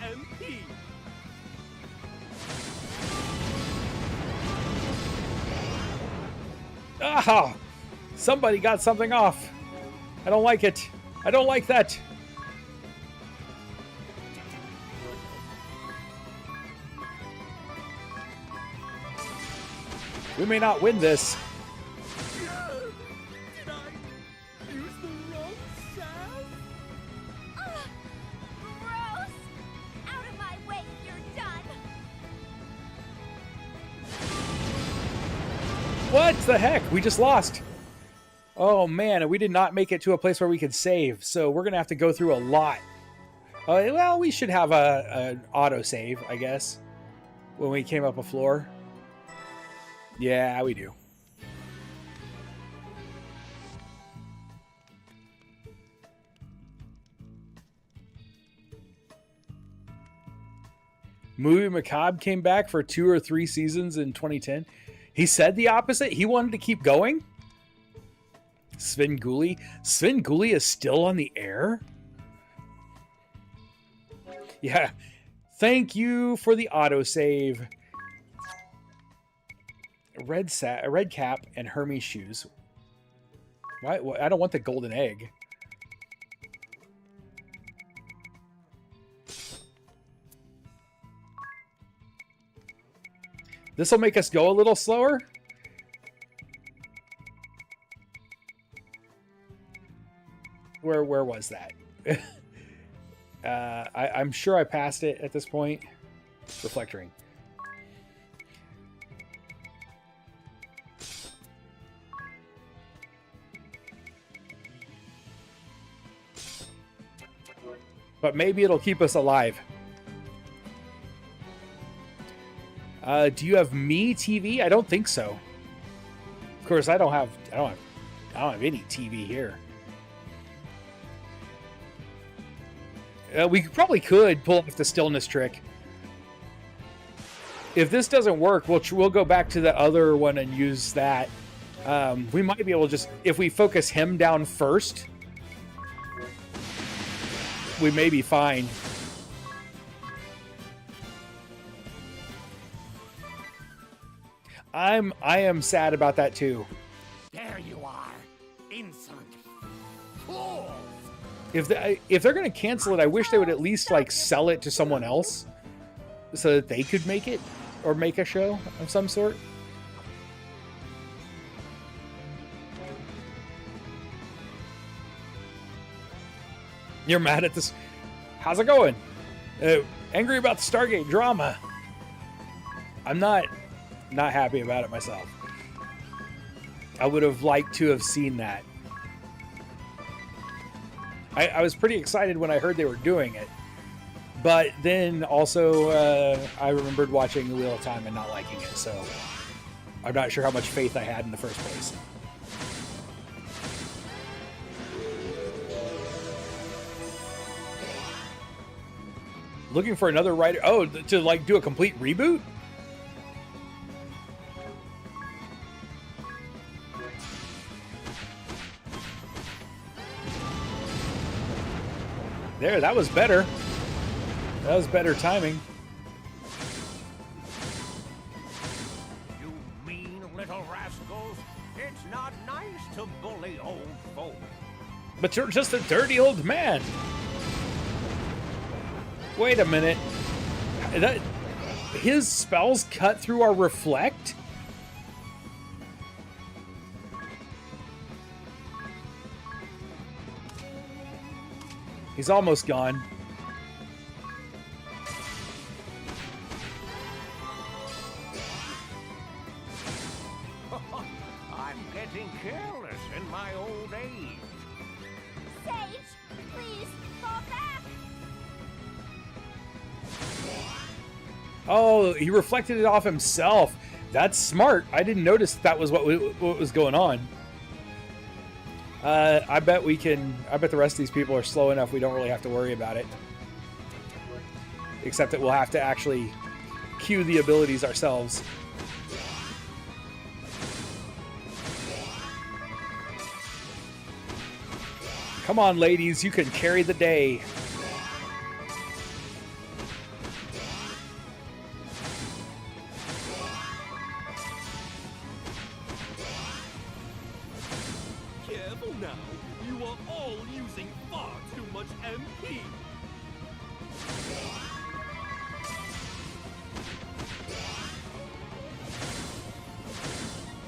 MP. Ah! Somebody got something off. I don't like it. I don't like that. We may not win this. Did I use the wrong salve? Gross! Out of my way, you're done! What the heck? We just lost. Oh man, we did not make it to a place where we could save, so we're gonna have to go through a lot. Well, we should have an auto save, I guess, when we came up a floor. Yeah, we do. Movie Macabre came back for 2 or 3 seasons in 2010. He said the opposite. He wanted to keep going. Sven Gulli is still on the air? Yeah. Thank you for the autosave. A red cap and Hermes shoes. Why? I don't want the golden egg. This will make us go a little slower. Where was that? I'm sure I passed it at this point. Reflectoring. But maybe it'll keep us alive. Do you have Me TV? I don't think so. Of course, I don't have any TV here. We probably could pull off the stillness trick. If this doesn't work, we'll go back to the other one and use that. We might be able to just, if we focus him down first, we may be fine. I am sad about that too. There you are, insolent fools! If they're gonna cancel it, I wish they would at least like sell it to someone else, so that they could make it or make a show of some sort. You're mad at this? How's it going? Angry about the Stargate drama. I'm not happy about it myself. I would have liked to have seen that. I was pretty excited when I heard they were doing it. But then also, I remembered watching The Wheel of Time and not liking it, so I'm not sure how much faith I had in the first place. Looking for another writer. Oh, to like do a complete reboot? There, that was better. That was better timing. You mean little rascals. It's not nice to bully old folk. But you're just a dirty old man. Wait a minute. His spells cut through our reflect? He's almost gone. I'm getting careless in my old age. Sage, please, fall back! Oh, he reflected it off himself. That's smart. I didn't notice that was what was going on. I bet the rest of these people are slow enough we don't really have to worry about it. Except that we'll have to actually cue the abilities ourselves. Come on, ladies, you can carry the day. now. You are all using far too much MP.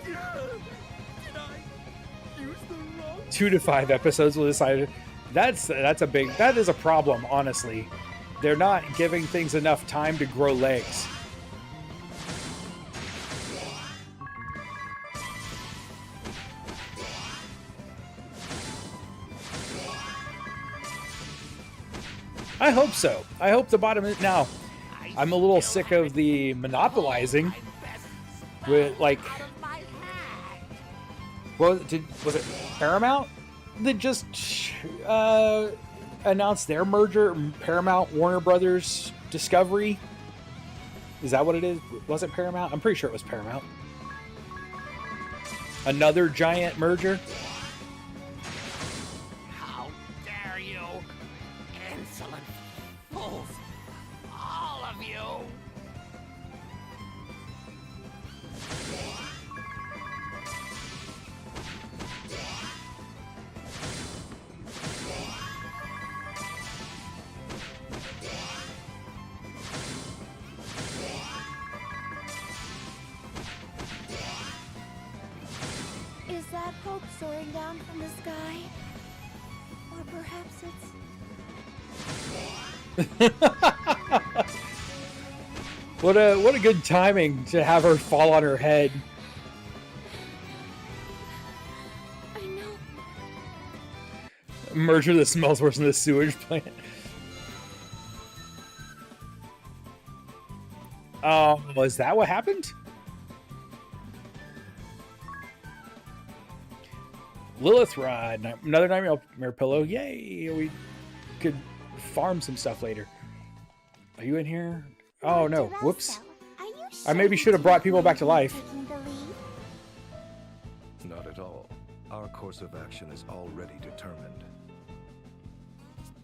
Did I use the wrong? 2 to 5 episodes will decide. That is a problem, honestly. They're not giving things enough time to grow legs. I hope so. I hope the bottom is now. I'm a little sick of the monopolizing with like. Was it Paramount that just announced their merger? Paramount Warner Brothers Discovery. Is that what it is? Was it Paramount? I'm pretty sure it was Paramount. Another giant merger. How dare you! Insolent fools! All of you! Is that hope soaring down from the sky? Or perhaps it's... What a good timing to have her fall on her head. I know. Merger that smells worse than the sewage plant. Was that what happened? Lilith Rod, another nightmare pillow. Yay! We could farm some stuff later. Are you in here? Oh no! Whoops! I maybe should have brought people back to life. Not at all. Our course of action is already determined.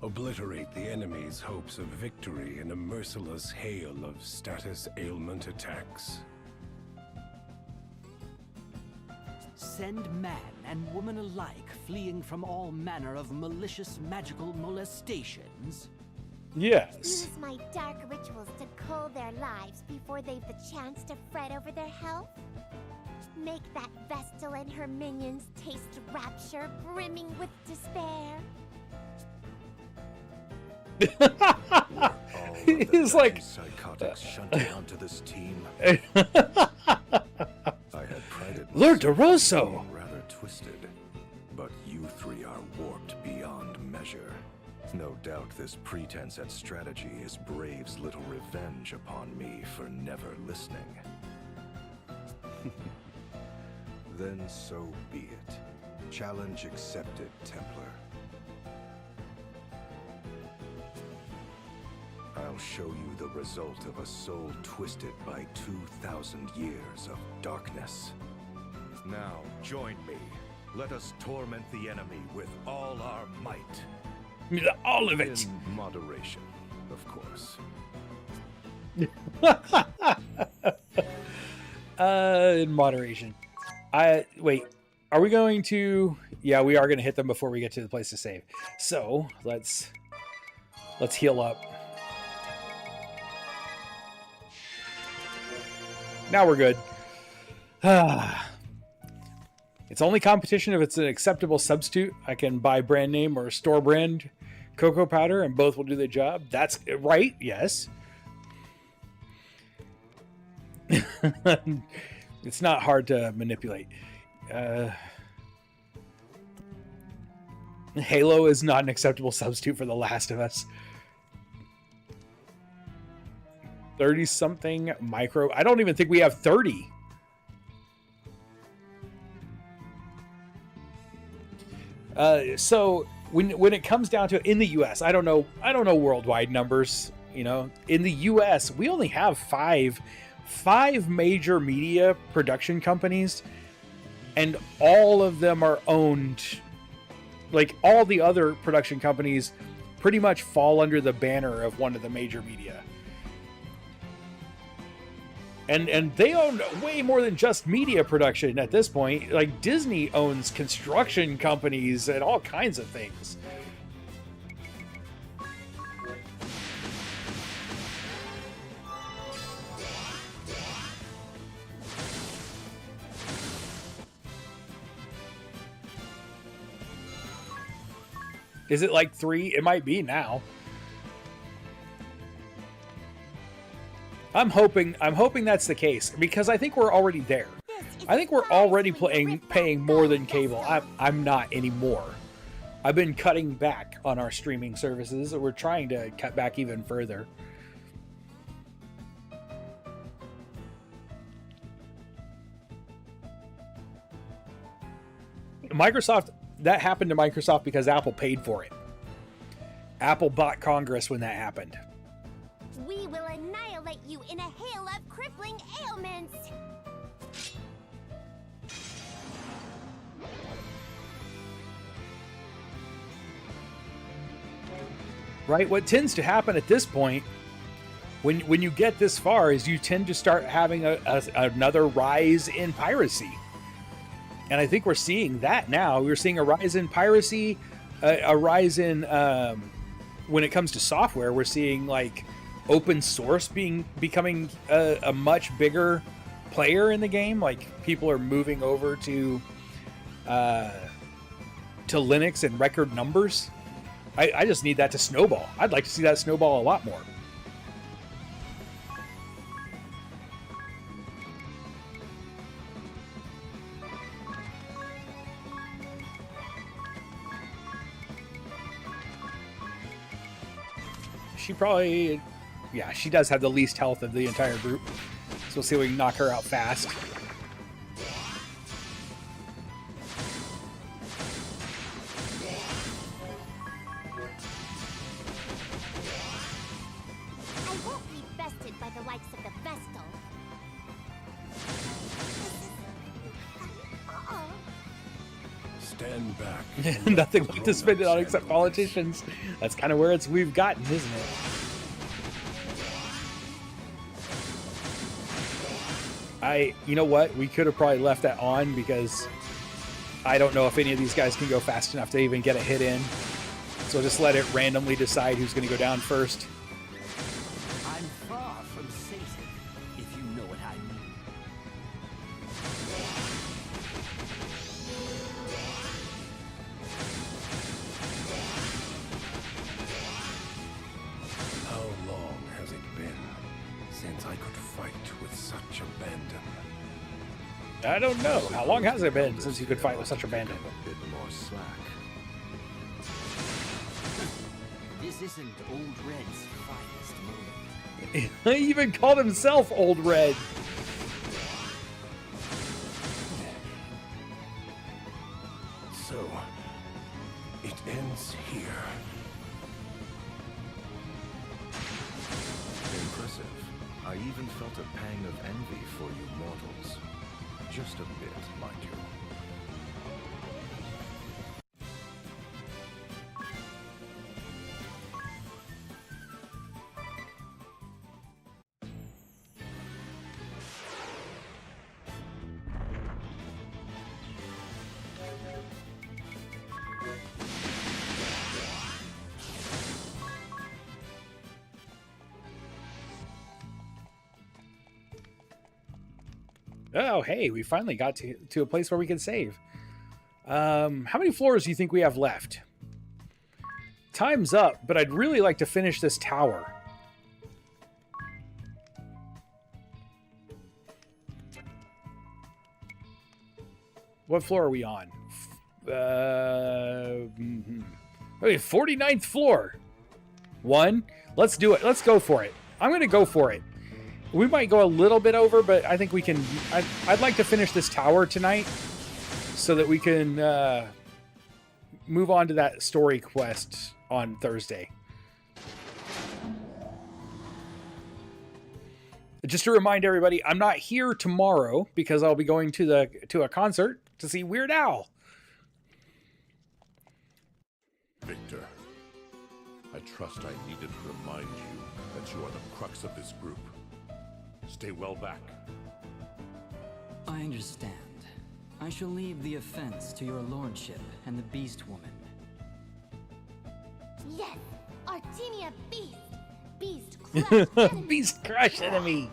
Obliterate the enemy's hopes of victory in a merciless hail of status ailment attacks. Send man and woman alike fleeing from all manner of malicious magical molestations. Yes. Use my dark rituals to cull their lives before they've the chance to fret over their health. Make that Vestal and her minions taste rapture, brimming with despair. He's like psychotics shunted onto this team. I had prided Lord myself DeRosso! on being rather twisted, but you three are warped beyond measure. No doubt this pretense at strategy is Brave's little revenge upon me for never listening. Then so be it. Challenge accepted, Templar. I'll show you the result of a soul twisted by 2,000 years of darkness. Now, join me. Let us torment the enemy with all our might. All of it. In moderation, of course. In moderation. Wait. Are we going to? Yeah, we are going to hit them before we get to the place to save. So let's heal up. Now we're good. It's only competition if it's an acceptable substitute. I can buy brand name or store brand cocoa powder and both will do the job. That's right. Yes. It's not hard to manipulate. Halo is not an acceptable substitute for The Last of Us. 30-something micro. I don't even think we have 30. So when it comes down to it, in the US, I don't know worldwide numbers, you know. In the US, we only have five major media production companies, and all of them are owned. Like, all the other production companies pretty much fall under the banner of one of the major media. And they own way more than just media production at this point. Like, Disney owns construction companies and all kinds of things. Is it like 3? It might be now. I'm hoping that's the case, because I think we're already there. I think we're already paying more than cable. I'm not anymore. I've been cutting back on our streaming services. We're trying to cut back even further. Microsoft, that happened to Microsoft because Apple paid for it. Apple bought Congress when that happened. We will annihilate you in a hail of crippling ailments! Right? What tends to happen at this point, when you get this far, is you tend to start having another rise in piracy. And I think we're seeing that now. We're seeing a rise in piracy, a rise in, when it comes to software, we're seeing like open source becoming a much bigger player in the game. Like, people are moving over to Linux in record numbers. I just need that to snowball. I'd like to see that snowball a lot more. She probably, yeah, she does have the least health of the entire group. So we'll see if we can knock her out fast. I won't be bested by the likes of the Vestal. Stand back. Nothing left to spend it on except politicians. That's kind of where we've gotten, isn't it? You know what? We could have probably left that on, because I don't know if any of these guys can go fast enough to even get a hit in. So just let it randomly decide who's going to go down first. I'm far from sated, if you know what I mean. How long has it been since I could fight with such abandon? I don't know. How long has it been since you could fight with such abandon? A bit more slack. This isn't Old Red's finest moment. He even called himself Old Red. So, it ends here. Impressive. I even felt a pang of envy for you mortals. Just a bit, mind you. Oh, hey, we finally got to a place where we can save. How many floors do you think we have left? Time's up, but I'd really like to finish this tower. What floor are we on? Okay, 49th floor. One. Let's do it. Let's go for it. I'm going to go for it. We might go a little bit over, but I think we can... I'd like to finish this tower tonight so that we can move on to that story quest on Thursday. Just to remind everybody, I'm not here tomorrow because I'll be going to a concert to see Weird Al. Victor, I trust I needed to remind you that you are the crux of this group. stay well back. I understand. I shall leave the offense to your lordship and the Beast Woman. Yes, Artemia Beast! Beast Crush Enemy! Beast Crush Enemy!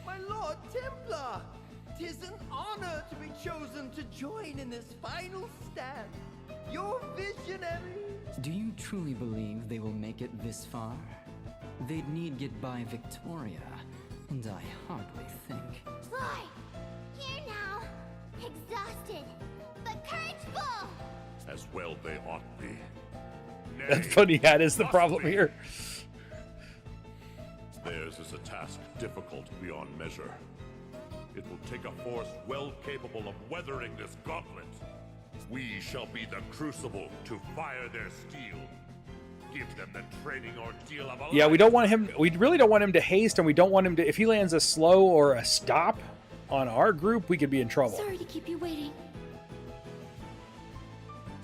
My Lord Templar! 'Tis an honor to be chosen to join in this final stand. Your visionary! Do you truly believe they will make it this far? They'd need get by Victoria, and I hardly think. Fly! Here now! Exhausted, but courageful! As well they ought be. That funny hat is the problem here. Theirs is a task difficult beyond measure. It will take a force well capable of weathering this gauntlet. We shall be the crucible to fire their steel. Give them the training ordeal of a Yeah, we don't want him. We really don't want him to haste, and we don't want him to. If he lands a slow or a stop on our group, we could be in trouble. Sorry to keep you waiting.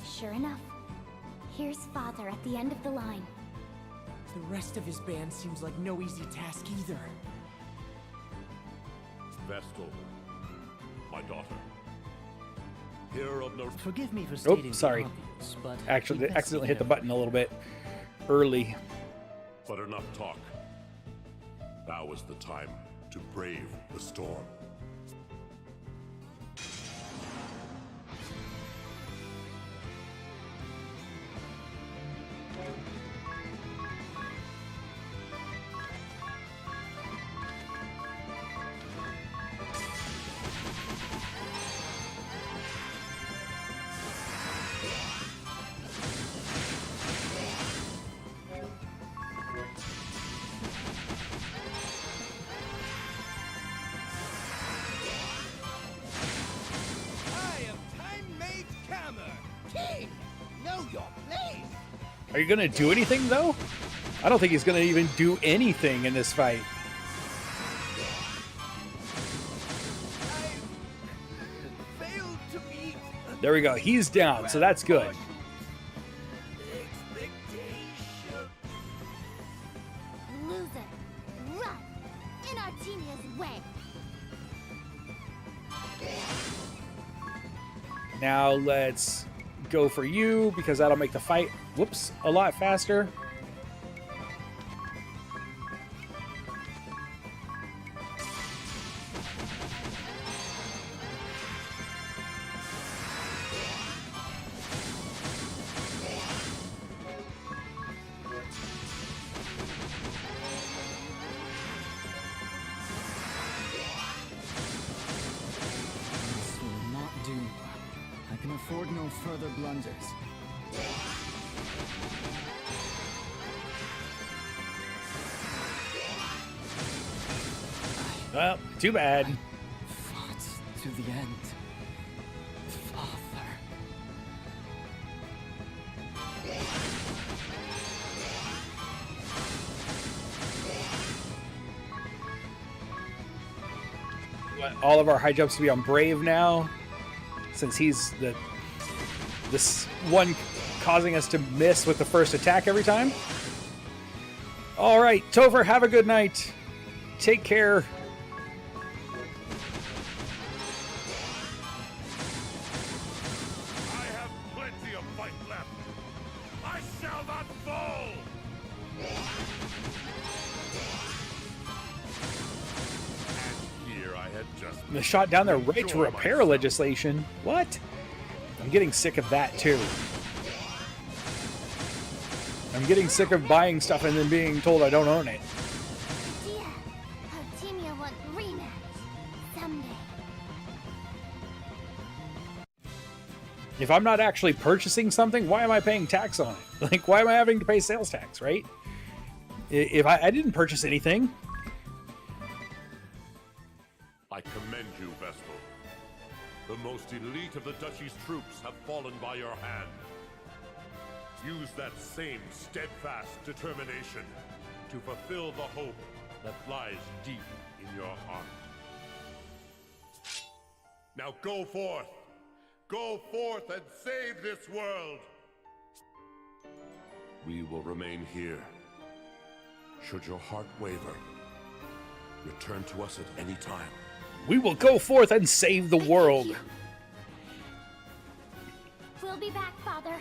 Sure enough, here's Father at the end of the line. The rest of his band seems like no easy task either. Vestal, my daughter. Here of no. Forgive me for stating Oh, sorry. the obvious, but Actually, we'd best accidentally be hit the careful. button a little bit early. But enough talk. Now is the time to brave the storm. I am Time Mage Kammer! King! Know your place! Are you gonna do anything though? I don't think he's gonna even do anything in this fight. Failed to meet There we go. He's down, so that's good. expectation. Loser, run! In Artemia's way! Now let's go for you, because that'll make the fight, whoops, a lot faster. This will not do. I can afford no further blunders. Well, too bad. Fought to the end. Father. All of our high jumps to be on Brave now, since he's this one causing us to miss with the first attack every time. All right, Topher, have a good night. Take care. I have plenty of fight left. I shall not fall. Here I had just The shot down there right to repair legislation. What? I'm getting sick of that too. I'm getting sick of buying stuff and then being told I don't own it. Idea! Artemia want rematch. Someday. If I'm not actually purchasing something, why am I paying tax on it? Like, why am I having to pay sales tax, right? If I didn't purchase anything. I commend you, Vestal. The most elite of the Duchy's troops have fallen by your hand. Use that same steadfast determination to fulfill the hope that lies deep in your heart. Now go forth! Go forth and save this world! We will remain here. Should your heart waver, Return to us at any time. We will go forth and save the world. We'll be back, Father.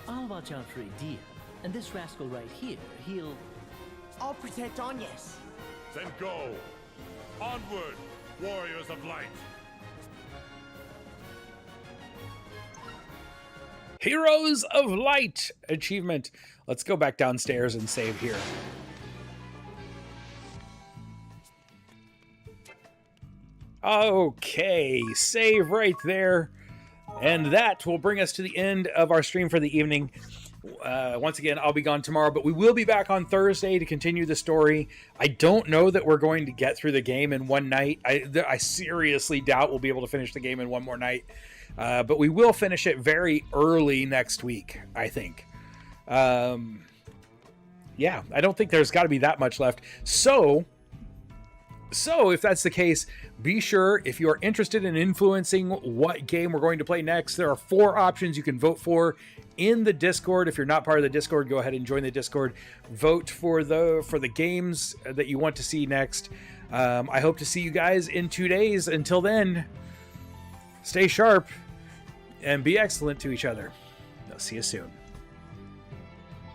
I'll watch out for Adia, and this rascal right here, he'll... I'll protect Agnes. Then go! Onward, warriors of light! Heroes of Light achievement. Let's go back downstairs and save here. Okay, save right there. And that will bring us to the end of our stream for the evening. Once again, I'll be gone tomorrow, but we will be back on Thursday to continue the story. I don't know that we're going to get through the game in one night. I seriously doubt we'll be able to finish the game in one more night. But we will finish it very early next week, I think. Yeah, I don't think there's got to be that much left. So if that's the case, be sure, if you're interested in influencing what game we're going to play next, there are 4 options you can vote for in the Discord. If you're not part of the Discord, go ahead and join the Discord. Vote for the games that you want to see next. I hope to see you guys in 2 days. Until then, stay sharp and be excellent to each other. I'll see you soon.